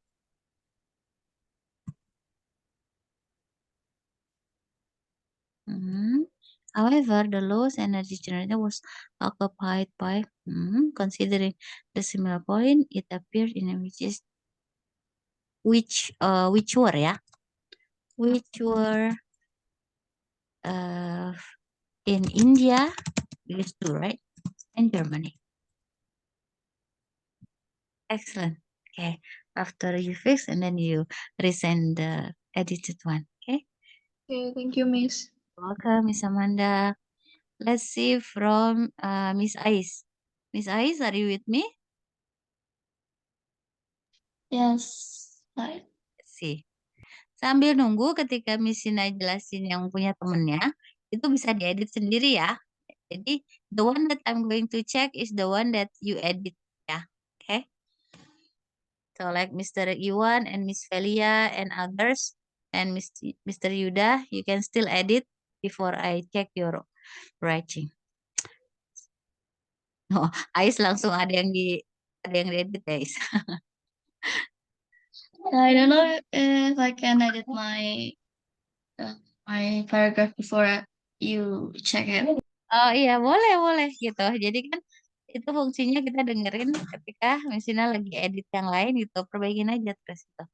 However, the lowest energy generator was occupied by, considering the similar point, it appeared in images which were in India, these two, right? And Germany. Excellent. Okay. After you fix and then you resend the edited one. Okay. Okay, thank you, Miss. Welcome, Miss Amanda. Let's see from Miss Ais. Miss Ais, are you with me? Yes. Hi. Let's see. Sambil nunggu ketika Miss Sina jelasin yang punya temennya, itu bisa diedit sendiri ya. Jadi, the one that I'm going to check is the one that you edit ya. Okay. So like Mr. Iwan and Miss Felia and others and Mr. Yuda, you can still edit before I check your writing. Oh, Ais langsung ada yang diedit guys. I don't know if I can edit my paragraph before you check it. Oh iya, boleh gitu. Jadi kan itu fungsinya kita dengerin ketika misalnya lagi edit yang lain gitu, perbaikin aja terus itu.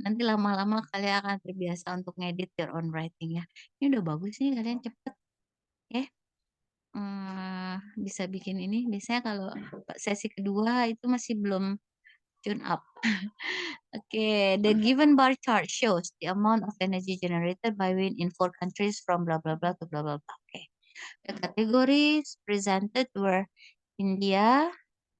Nanti lama-lama kalian akan terbiasa untuk ngedit your own writing ya. Ini udah bagus nih, kalian cepet. Ya. Bisa bikin ini. Biasanya kalau sesi kedua itu masih belum tune up. Okay, the given bar chart shows the amount of energy generated by wind in 4 countries from blah blah blah to blah blah blah. Okay. The categories presented were India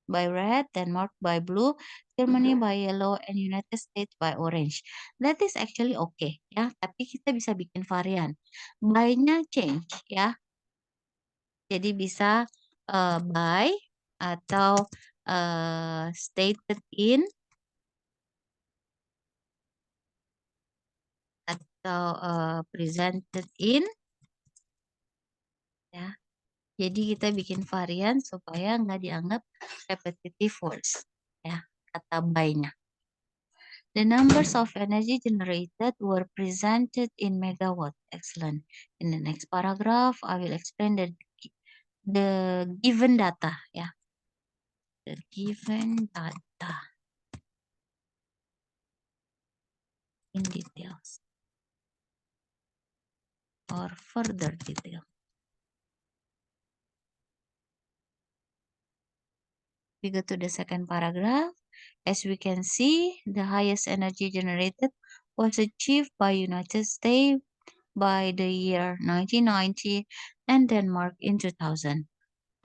by red, Denmark by blue, Germany by yellow, and United States by orange. That is actually okay ya, tapi kita bisa bikin varian. By-nya change ya. Jadi bisa by atau stated in atau presented in ya. Jadi kita bikin varian supaya nggak dianggap repetitive words ya, kata by-nya. The numbers of energy generated were presented in megawatt. Excellent. In the next paragraph, I will explain the given data ya. The given data in details or further detail. We go to the second paragraph. As we can see, the highest energy generated was achieved by United States by the year 1990 and Denmark in 2000.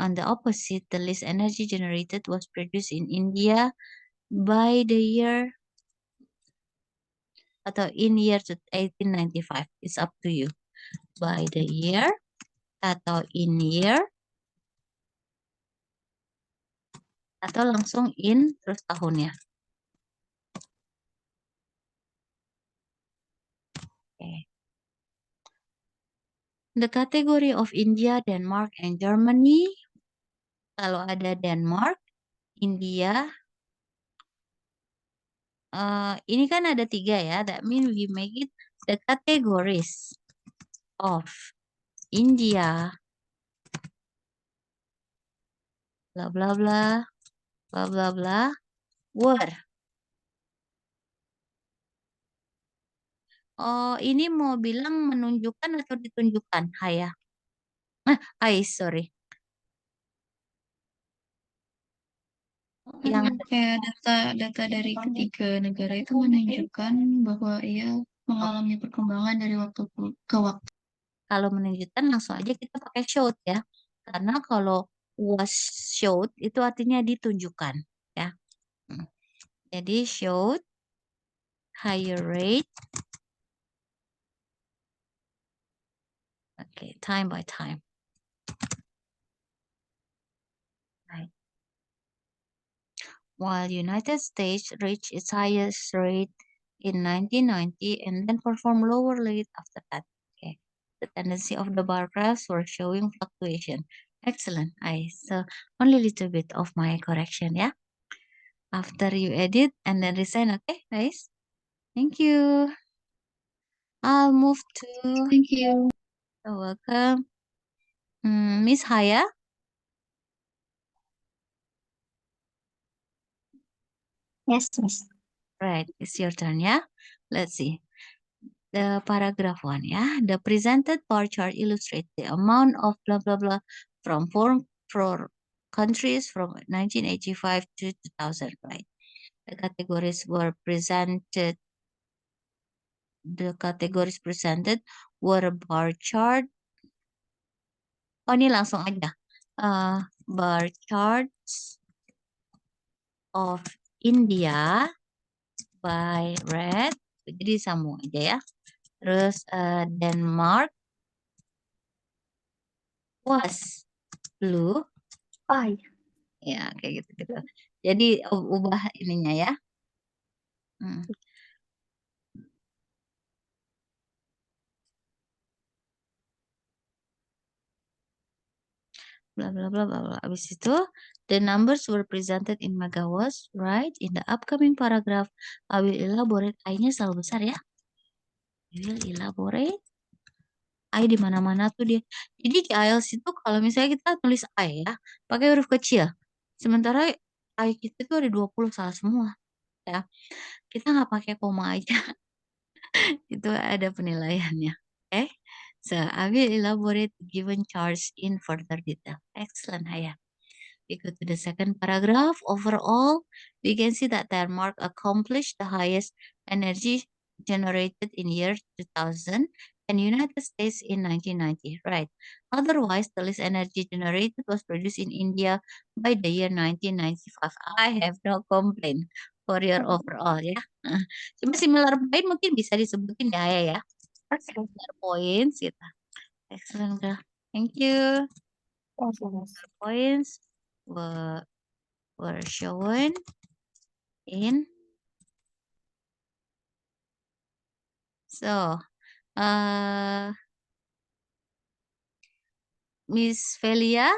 On the opposite, the least energy generated was produced in India by the year atau in year 1895. It's up to you. By the year atau in year atau langsung in terus tahunnya. Okay. The category of India, Denmark, and Germany. Kalau ada Denmark, India, ini kan ada 3 ya. That means we make it the categories of India, blah blah blah, blah blah blah, were. Oh, ini mau bilang menunjukkan atau ditunjukkan, Haya? Sorry. Yang kayak data dari ketiga negara itu menunjukkan bahwa ia mengalami perkembangan dari waktu ke waktu. kalau menunjukkan langsung aja kita pakai showed ya. Karena kalau was showed itu artinya ditunjukkan ya. Jadi showed higher rate. Okay, time by time. Right. While United States reached its highest rate in 1990 and then perform lower rate after that. Okay. The tendency of the bar graphs were showing fluctuation. Excellent. So only little bit of my correction, yeah. After you edit and then resign, okay, guys. Thank you. I'll move to. Thank you. You're welcome. Miss Haya. Yes, Miss. Right, it's your turn, yeah. Let's see. The paragraph one, yeah. The presented bar chart illustrates the amount of blah blah blah from for countries from 1985 to 2000, right? The categories were presented. The categories presented were a bar chart. Oh, ini langsung aja. Bar charts of India by red. Jadi sambung aja ya. Terus Denmark was blue. Ya, kayak gitu-gitu. Jadi ubah ininya ya. Blah blah blah blah blah. Habis itu, the numbers were presented in megawatts, right? In the upcoming paragraph, I will elaborate. I-nya selalu besar ya. I will elaborate. I di mana-mana tuh dia. Jadi di IELTS itu kalau misalnya kita tulis I ya, pakai huruf kecil. Sementara I kita itu ada 20 salah semua. Ya. Kita nggak pakai koma aja. Itu ada penilaiannya. Okay? So, I will elaborate given charts in further detail. Excellent, Haya. We go to the second paragraph. Overall, we can see that Denmark accomplished the highest energy generated in year 2000 and United States in 1990, right? Otherwise, the least energy generated was produced in India by the year 1995. I have no complaint for your overall, ya. Cuma similar point mungkin bisa disebutin ya. Similar points gitu. Excellent, girl. Thank you. Points were shown in. So, Miss Velia,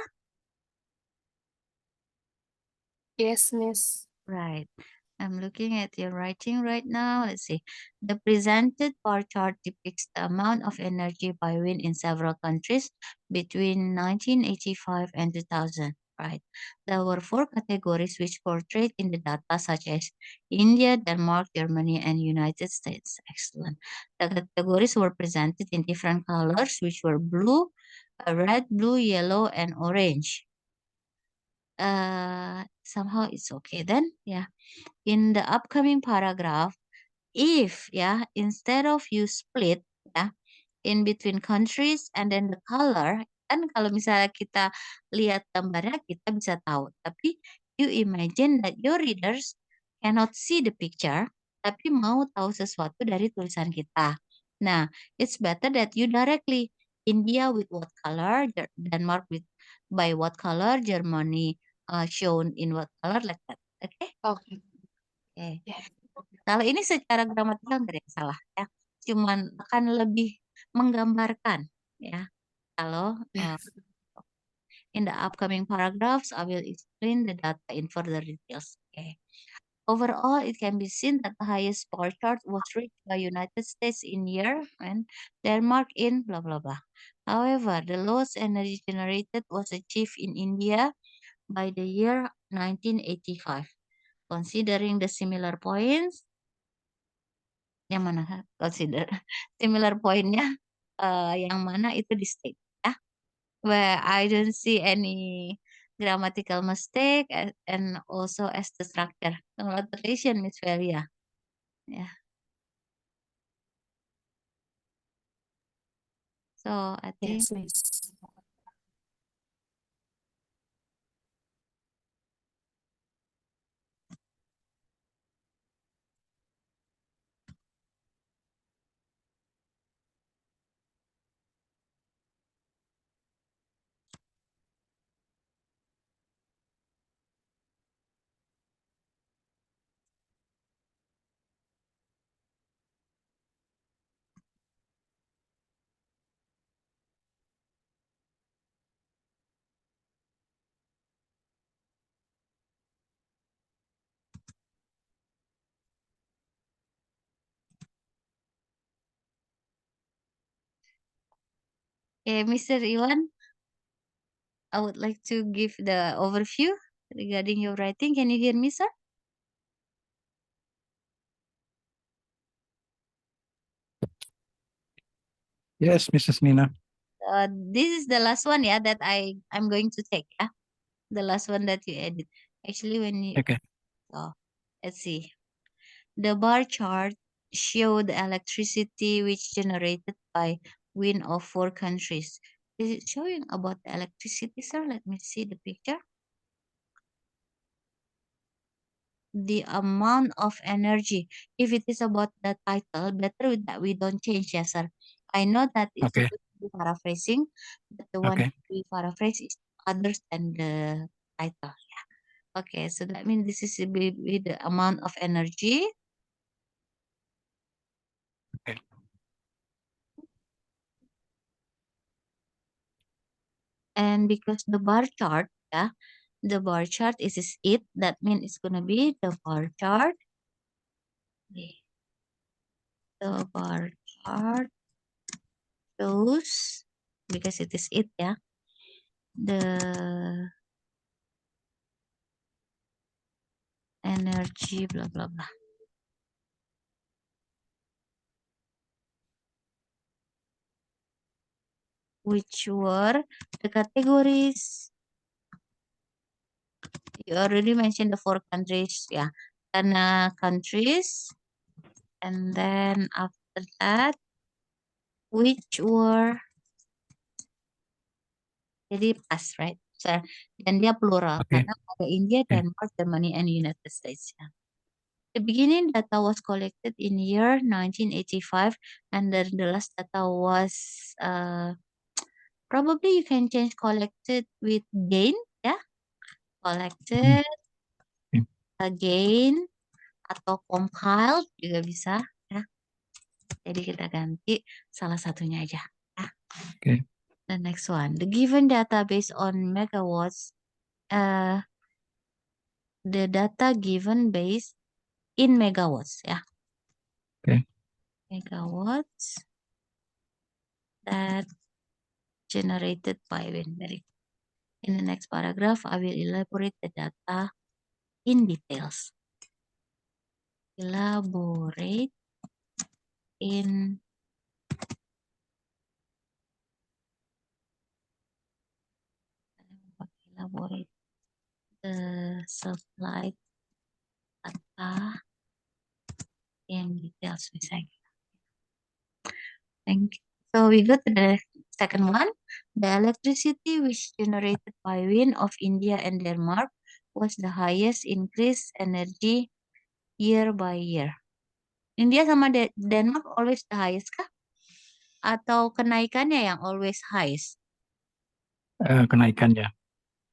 Yes, Miss. right. I'm looking at your writing right now. Let's see. The presented bar chart depicts the amount of energy by wind in several countries between 1985 and 2000. Right. There were 4 categories which portrayed in the data, such as India, Denmark, Germany, and United States. Excellent. The categories were presented in different colors, which were blue, red, blue, yellow, and orange. Somehow it's okay then. Yeah. In the upcoming paragraph, if instead of you split in between countries and then the color, kan kalau misalnya kita lihat gambarnya kita bisa tahu, tapi you imagine that your readers cannot see the picture tapi mau tahu sesuatu dari tulisan kita. Nah, it's better that you directly India with what color, Denmark with by what color, Germany shown in what color, like that. Okay? Okay. Okay. Yeah. Kalau ini secara gramatikal nggak ada yang salah ya, cuman akan lebih menggambarkan ya. Kalau in the upcoming paragraphs, I will explain the data in further details. Okay. Overall, it can be seen that the highest bar chart was reached by United States in year and Denmark in blah blah blah. However, the lowest energy generated was achieved in India by the year 1985. Considering the similar points, yang mana consider similar pointnya yang mana itu di state ya, where I don't see any grammatical mistake and also as the structure. Congratulations, Miss Velia. Yeah. So I think Yes, Miss. Okay, Mr. Iwan, I would like to give the overview regarding your writing. Can you hear me, sir? Yes, Mrs. Nina. This is the last one, yeah, that I'm going to take, yeah. The last one that you edit. Actually, when you Okay. let's see. The bar chart show the electricity which generated by wind of 4 countries. Is it showing about the electricity, sir? Let me see the picture. The amount of energy. If it is about the title, better that we don't change, yes, sir. I know that it's Okay. supposed to be paraphrasing, but the one Okay. we paraphrase is others than the title. Yeah. Okay, so that means this is with the amount of energy. Okay. And because the bar chart, yeah, the bar chart is it. That means it's gonna be the bar chart. The bar chart shows, because it is it, yeah, the energy blah blah blah. Which were the categories? You already mentioned the 4 countries, yeah. And countries, and then after that, which were, jadi pas, right? So, dan dia plural Okay. karena ada India, Okay. Denmark, Germany, and United States. Yeah. The beginning data was collected in year 1985, and then the last data was probably you can change collected with gain, ya. Collected, Okay. again, atau compiled juga bisa, ya. Jadi kita ganti salah satunya aja, ya. Okay. The next one, the given data based on megawatts, the data given based in megawatts, ya. Okay. Megawatts that generated by wind. In the next paragraph, I will elaborate the data in details. Elaborate in elaborate the supply data in details, misalnya. Thank you. So we go to the second one. The electricity which generated by wind of India and Denmark was the highest increase energy year by year. India sama Denmark always the highest kah? Atau kenaikannya yang always highest? Kenaikannya.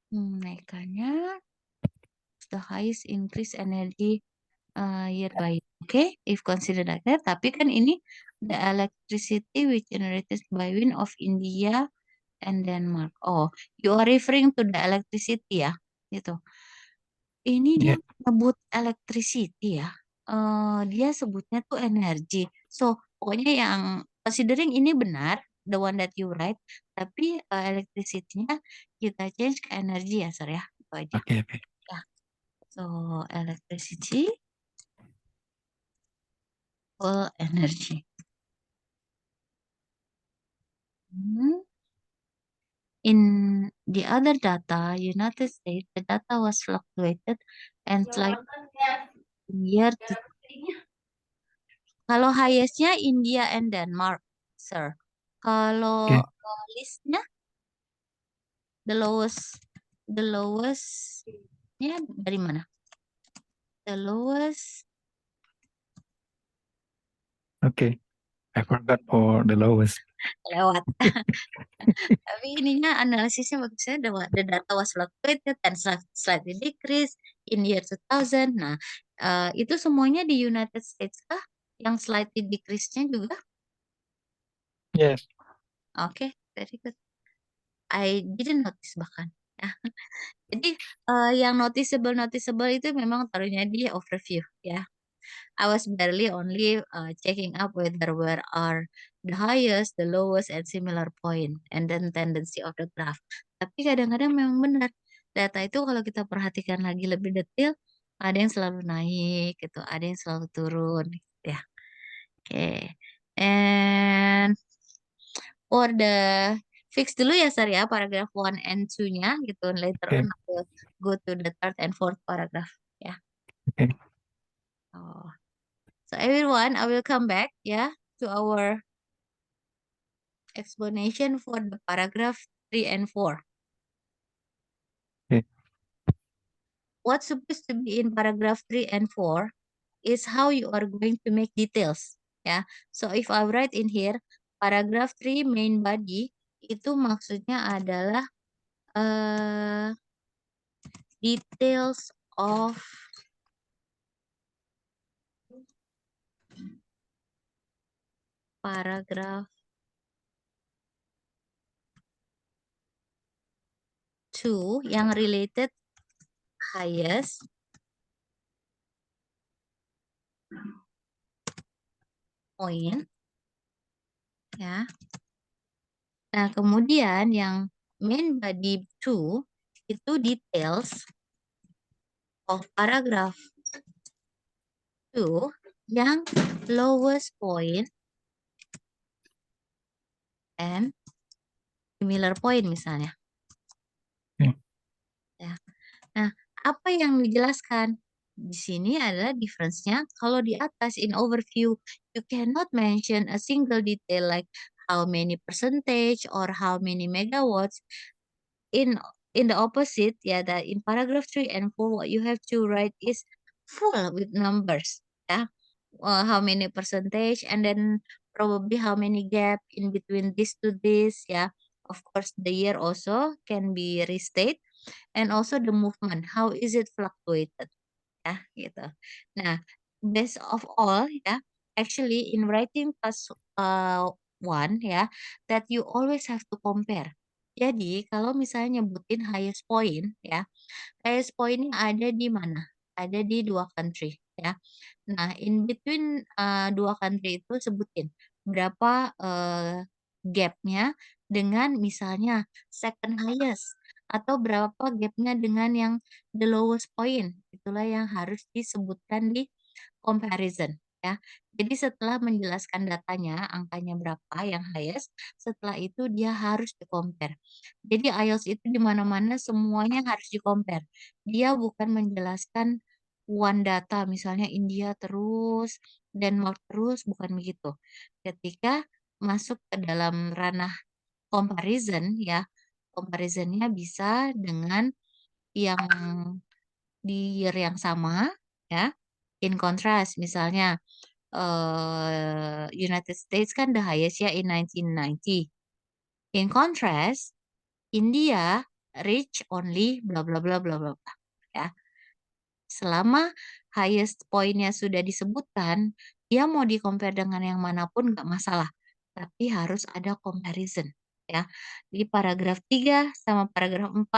Kenaikannya the highest increase energy year by year. Okay, if consider like that. Tapi kan ini the electricity which generated by wind of India and Denmark. Oh, you are referring to the electricity ya, gitu. Ini dia Yeah. sebut electricity ya. Dia sebutnya tuh energi. So, pokoknya yang considering ini benar, the one that you write, tapi electricity-nya kita change ke energi ya, sir ya. Itu aja. Okay. Okay. Ya. So, electricity full energy. In the other data, United States, the data was fluctuated and slight year to kalau highestnya India and Denmark, sir. Kalau listnya the lowest-nya dari mana? The lowest. Okay. I forgot for the lowest. Lewat. Tapi ininya analisisnya bagus ya. The data was fluctuated and slightly decreased in year 2000. Nah, itu semuanya di United States kah? Yang slightly decrease-nya juga? Yes. Okay, very good. I didn't notice bahkan. Ya. Jadi yang noticeable itu memang taruhnya di overview ya. I was barely only checking up whether where are the highest, the lowest, and similar point, and then tendency of the graph. Tapi kadang-kadang memang benar, data itu kalau kita perhatikan lagi lebih detail, ada yang selalu naik gitu, ada yang selalu turun gitu ya. Oke. And for the fix dulu ya Sar ya, paragraph 1 and 2-nya gitu. Later Okay. on I will go to the third and fourth paragraph ya. Okay. Oh. So everyone, I will come back ya to our explanation for the paragraph 3 and 4. Okay. What's supposed to be in paragraph 3 and 4 is how you are going to make details ya. So if I write in here paragraph 3 main body itu maksudnya adalah details of paragraph 2 yang related highest point ya. Nah, kemudian yang main body 2 itu details of paragraph 2 yang lowest point and similar point misalnya. Ya. Nah, apa yang dijelaskan? Di sini adalah difference-nya. Kalau di atas in overview, you cannot mention a single detail like how many percentage or how many megawatts. In the opposite, ya, that in paragraph 3 and 4, what you have to write is full with numbers. Ya, how many percentage and then probably how many gap in between this to this. Ya, of course the year also can be restate. And also the movement, how is it fluctuated, ya, gitu. Nah, best of all, ya, actually in writing class 1, ya, that you always have to compare. Jadi, kalau misalnya nyebutin highest point, ya, highest point-nya ada di mana? Ada di 2 country, ya. Nah, in between dua country itu sebutin berapa gap-nya dengan misalnya second highest atau berapa gap-nya dengan yang the lowest point. Itulah yang harus disebutkan di comparison ya. Jadi setelah menjelaskan datanya, angkanya berapa yang highest, setelah itu dia harus di-compare. Jadi IELTS itu di mana-mana semuanya harus di-compare. Dia bukan menjelaskan one data, misalnya India terus, Denmark terus, bukan begitu. Ketika masuk ke dalam ranah comparison ya, comparisonnya bisa dengan yang di year yang sama ya. In contrast, misalnya United States kan the highest ya in 1990. In contrast, India reach only bla bla bla bla bla bla, ya. Selama highest point-nya sudah disebutkan, dia mau di-compare dengan yang manapun nggak masalah. Tapi harus ada comparison ya. Di paragraf 3 sama paragraf 4,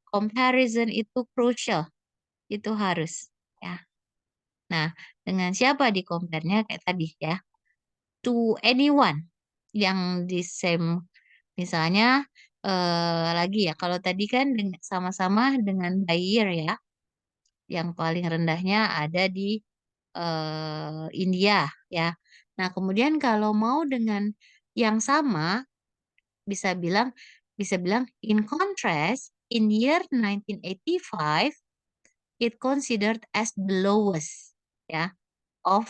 comparison itu crucial. Itu harus ya. Nah, dengan siapa di compare-nya kayak tadi ya. To anyone yang di same misalnya lagi ya kalau tadi kan sama-sama dengan by year ya. Yang paling rendahnya ada di India ya. Nah, kemudian kalau mau dengan yang sama bisa bilang in contrast in year 1985 it considered as the lowest ya of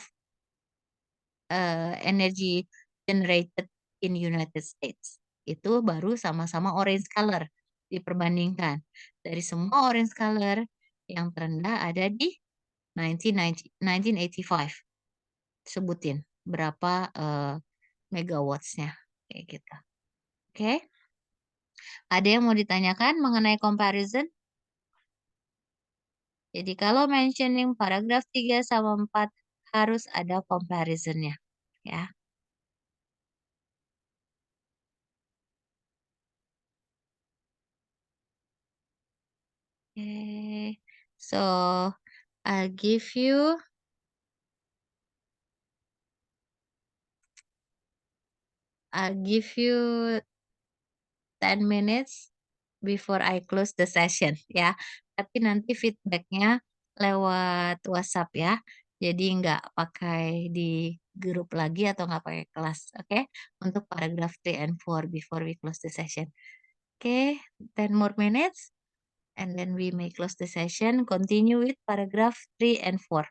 energy generated in United States. Itu baru sama-sama orange color diperbandingkan. Dari semua orange color yang terendah ada di 1985. Sebutin berapa megawatts-nya kayak gitu. Oke. Ada yang mau ditanyakan mengenai comparison? Jadi kalau mentioning paragraf 3 sama 4 harus ada comparison-nya ya. Okay, so I'll give you I'll give you 10 minutes before I close the session ya. Tapi nanti feedbacknya lewat WhatsApp ya. Jadi nggak pakai di grup lagi atau nggak pakai kelas, oke? Untuk paragraph 3 and 4 before we close the session. Oke, 10 more minutes and then we may close the session. Continue with paragraph 3 and 4.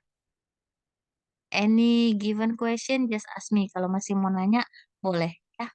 Any given question, just ask me. Kalau masih mau nanya, boleh ya.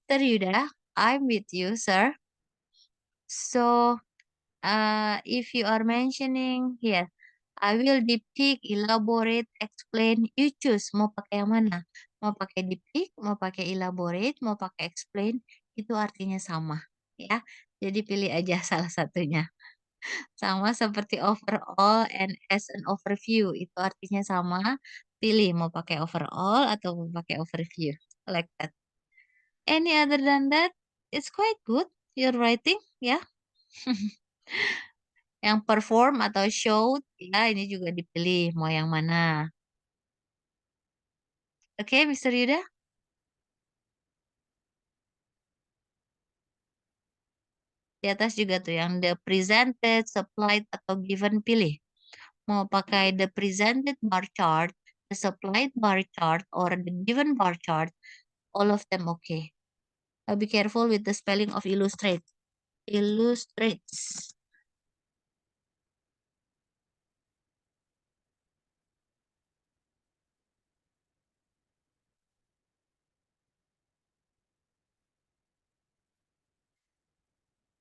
Mr. Yuda, I'm with you, sir. So, if you are mentioning here, I will depict, elaborate, explain. You choose mau pakai yang mana. Mau pakai depict, mau pakai elaborate, mau pakai explain, itu artinya sama. Ya, jadi pilih aja salah satunya. Sama seperti overall and as an overview, itu artinya sama. Pilih mau pakai overall atau mau pakai overview. Like that. Any other than that, it's quite good. Your writing, ya. Yang perform atau show, ya ini juga dipilih mau yang mana. Oke, Mr. Yuda? Di atas juga tuh yang the presented, supplied, atau given pilih. Mau pakai the presented bar chart, the supplied bar chart, or the given bar chart, all of them okay. Be careful with the spelling of illustrate. Illustrates.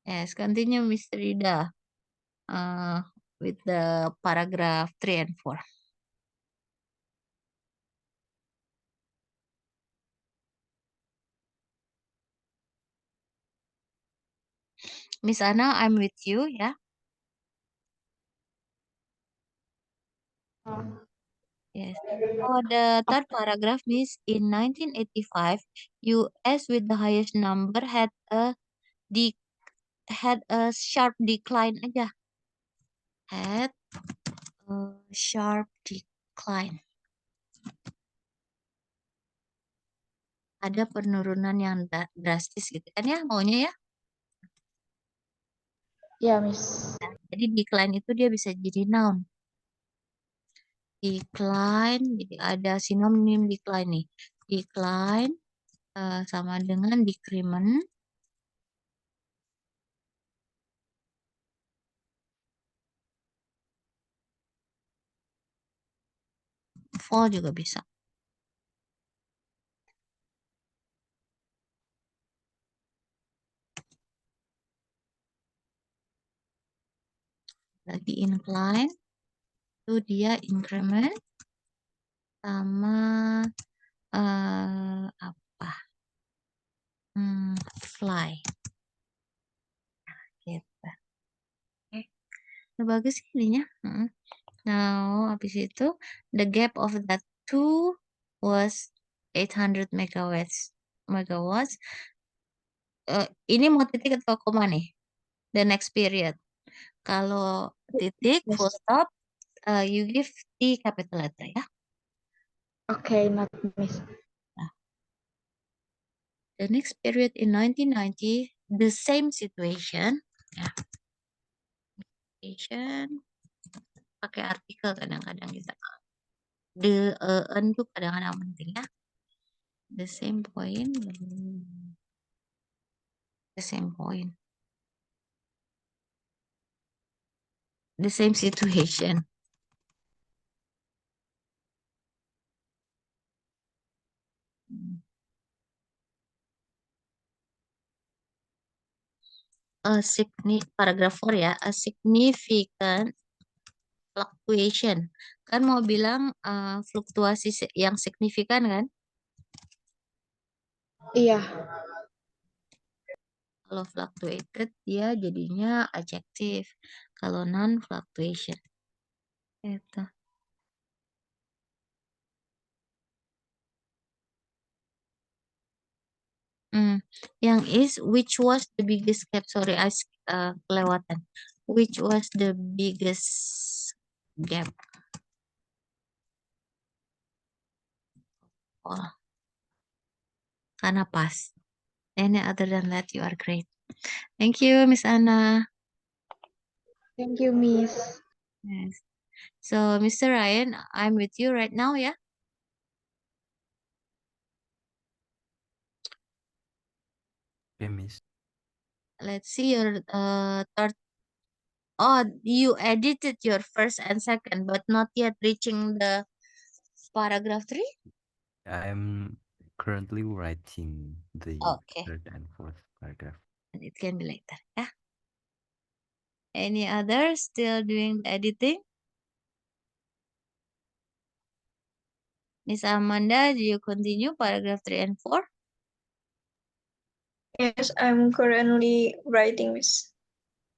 Yes, continue, Mr. Yuda. With the paragraph 3 and 4. Miss Anna, I'm with you, ya. Yes. For the third paragraph, Miss, in 1985, U.S. with the highest number had a sharp decline aja. Had a sharp decline. Ada penurunan yang drastis gitu kan ya maunya ya. Ya, Miss. Jadi decline itu dia bisa jadi noun. Decline, jadi ada sinonim decline nih. Decline sama dengan decrement. Fall juga bisa. Lagi incline, itu dia increment sama apa? Fly. Gitu. Oke. Bagus sih ininya. Now, habis itu the gap of that two was 800 megawatts. Ini mau titik atau koma nih? The next period. Kalau titik, full stop, you give the capital letter ya. Okay, not Miss. The next period in 1990, the same situation. Ya. Patient. Pakai artikel kadang-kadang kita. An tuh kadang-kadang penting ya. The same point. The same point. The same situation. Paragraph 4 ya, a significant fluctuation. Kan mau bilang fluktuasi yang signifikan kan? Iya. Kalau fluctuated dia jadinya adjective. Kalau non fluctuation. Itu. Yang is which was the biggest gap? Sorry, I kelewatan. Which was the biggest gap? Oh, karena pas. Any other than that, you are great. Thank you, Miss Anna. Thank you, Miss. Yes. So, Mr. Ryan, I'm with you right now, ya. Okay, Miss. Let's see your third. Oh, you edited your first and second, but not yet reaching the paragraph 3? I'm currently writing the Okay. third and fourth paragraph. It can be later, yeah. Any others still doing the editing? Miss Amanda, do you continue paragraph 3 and 4? Yes, I'm currently writing, Miss.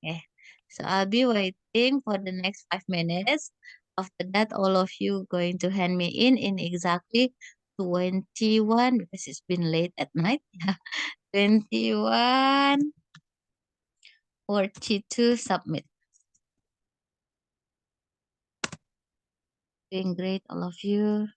Okay. So I'll be waiting for the next 5 minutes. After that, all of you going to hand me in exactly 21 because it's been late at night. 21, 42, submit. Doing great, all of you.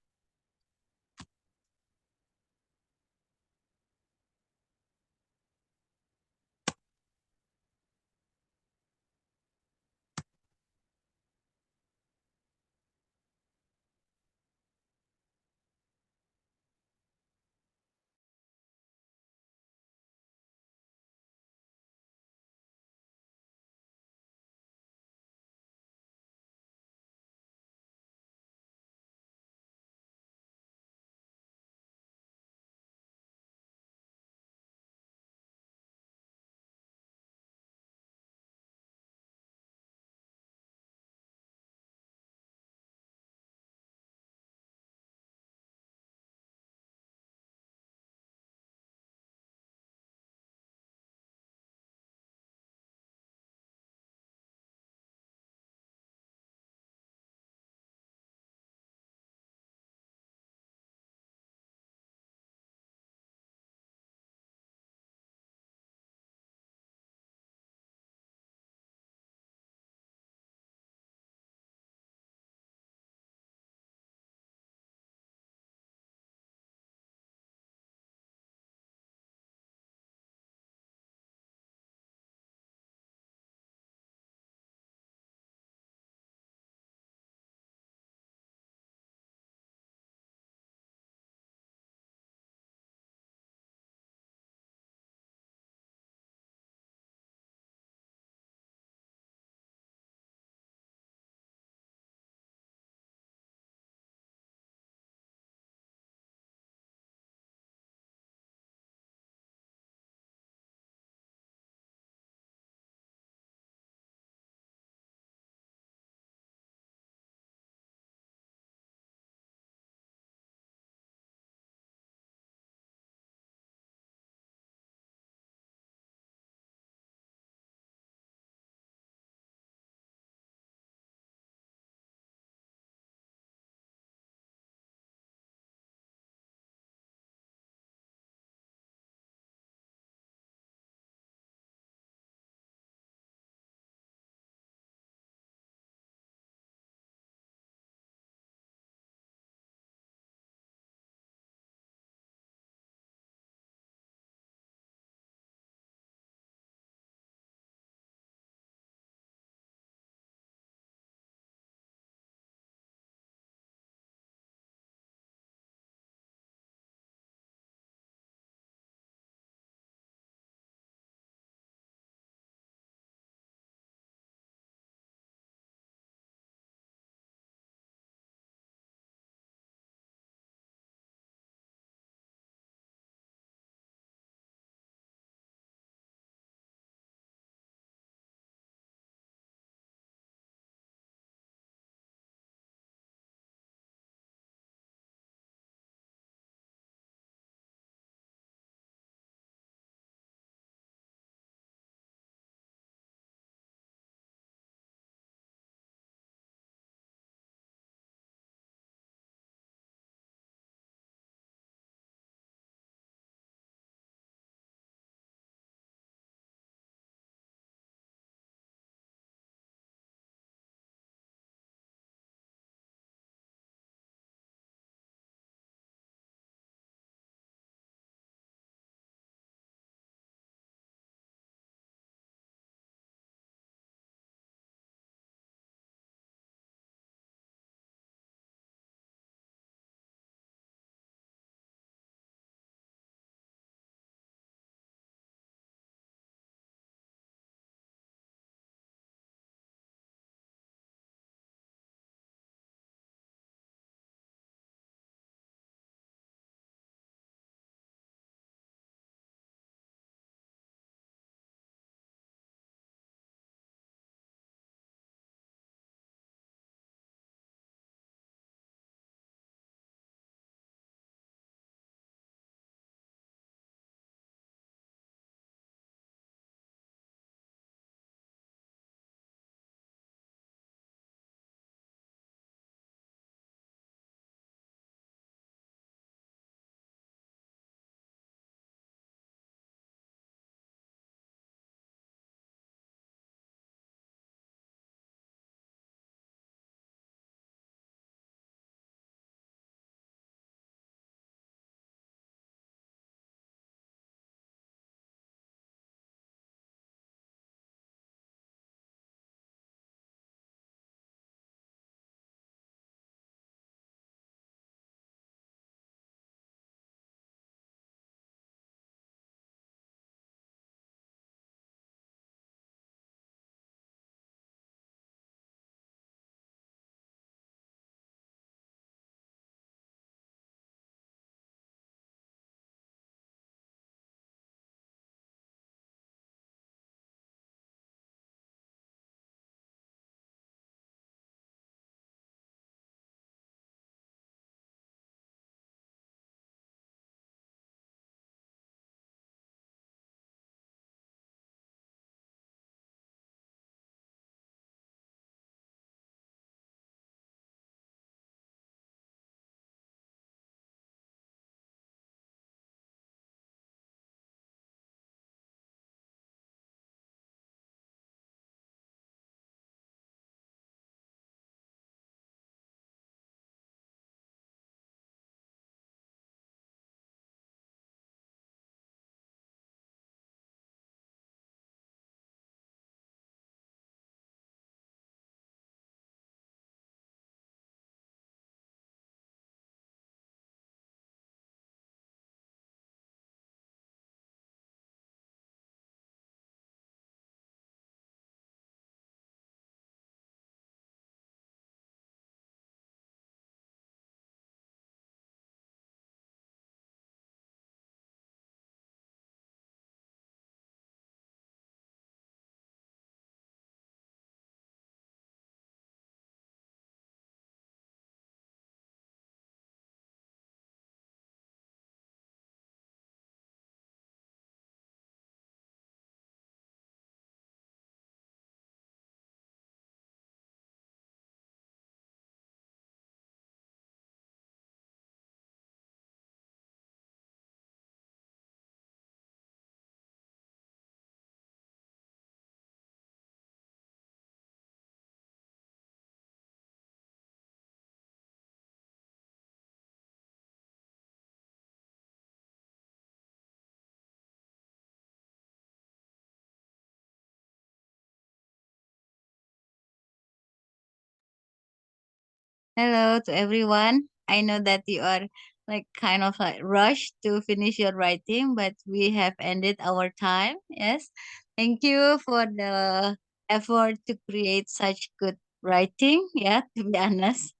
Hello to everyone. I know that you are like kind of like rushed to finish your writing, but we have ended our time. Yes. Thank you for the effort to create such good writing. Yeah, to be honest.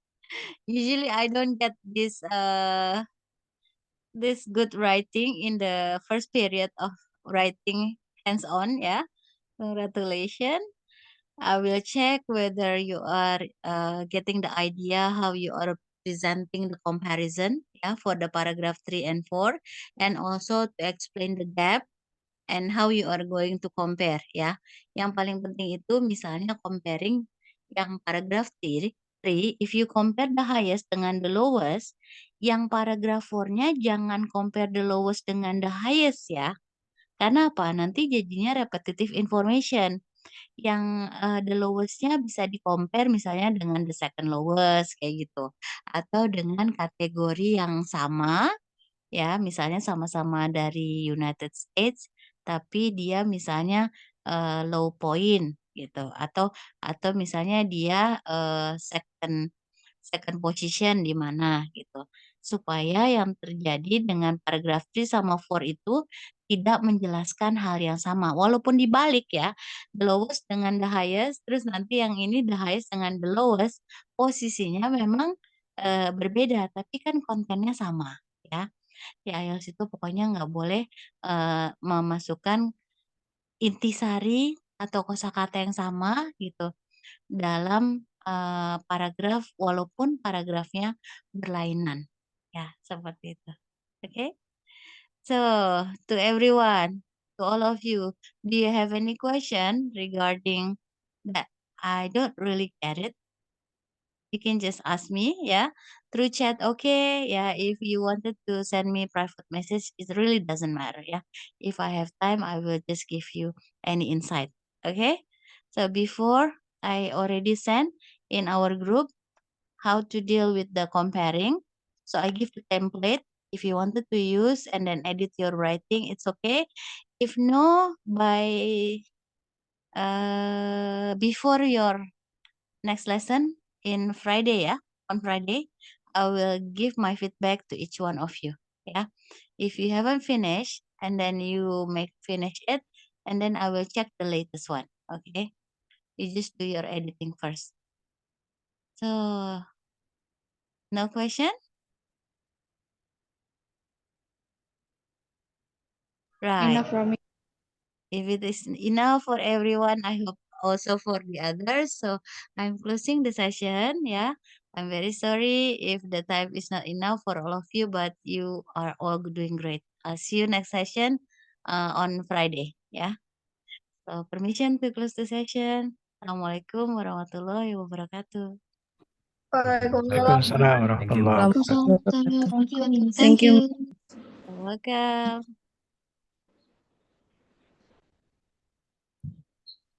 Usually I don't get this good writing in the first period of writing hands-on. Yeah. Congratulations. I will check whether you are getting the idea how you are presenting the comparison, yeah, for the paragraph 3 and 4, and also to explain the gap and how you are going to compare, ya. Yang paling penting itu misalnya comparing yang paragraph 3, if you compare the highest dengan the lowest, yang paragraph 4-nya jangan compare the lowest dengan the highest ya. Karena apa? Nanti jadinya repetitive information yang, the lowest-nya bisa di-compare misalnya dengan the second lowest kayak gitu, atau dengan kategori yang sama, ya misalnya sama-sama dari United States, tapi dia misalnya, low point gitu, atau misalnya dia, second second position di mana gitu. Supaya yang terjadi dengan paragraph 3 sama 4 itu tidak menjelaskan hal yang sama. Walaupun dibalik ya, the lowest dengan the highest, terus nanti yang ini the highest dengan the lowest, posisinya memang, berbeda, tapi kan kontennya sama ya. Di IELTS itu pokoknya nggak boleh, memasukkan intisari atau kosakata yang sama gitu dalam, paragraf walaupun paragrafnya berlainan. Ya, seperti itu. Oke? So, to everyone, to all of you, do you have any question regarding that I don't really get it? You can just ask me, yeah, through chat, okay? Yeah, if you wanted to send me private message, it really doesn't matter, yeah. If I have time, I will just give you any insight, okay? So before, I already sent in our group how to deal with the comparing. So I give the template. If you wanted to use and then edit your writing, it's okay. If no, before your next lesson in Friday ya, on Friday, I will give my feedback to each one of you. Yeah, if you haven't finished and then you make finish it, and then I will check the latest one. Okay, you just do your editing first. So, no question? Right. Enough from me. If it is enough for everyone, I hope also for the others. So I'm closing the session. Yeah, I'm very sorry if the time is not enough for all of you, but you are all doing great. I'll see you next session on Friday. Yeah. So permission to close the session. Assalamualaikum warahmatullahi wabarakatuh. Waalaikumsalam. Waalaikumsalam warahmatullahi wabarakatuh. Waalaikumsalam warahmatullahi wabarakatuh. Thank you. You're welcome.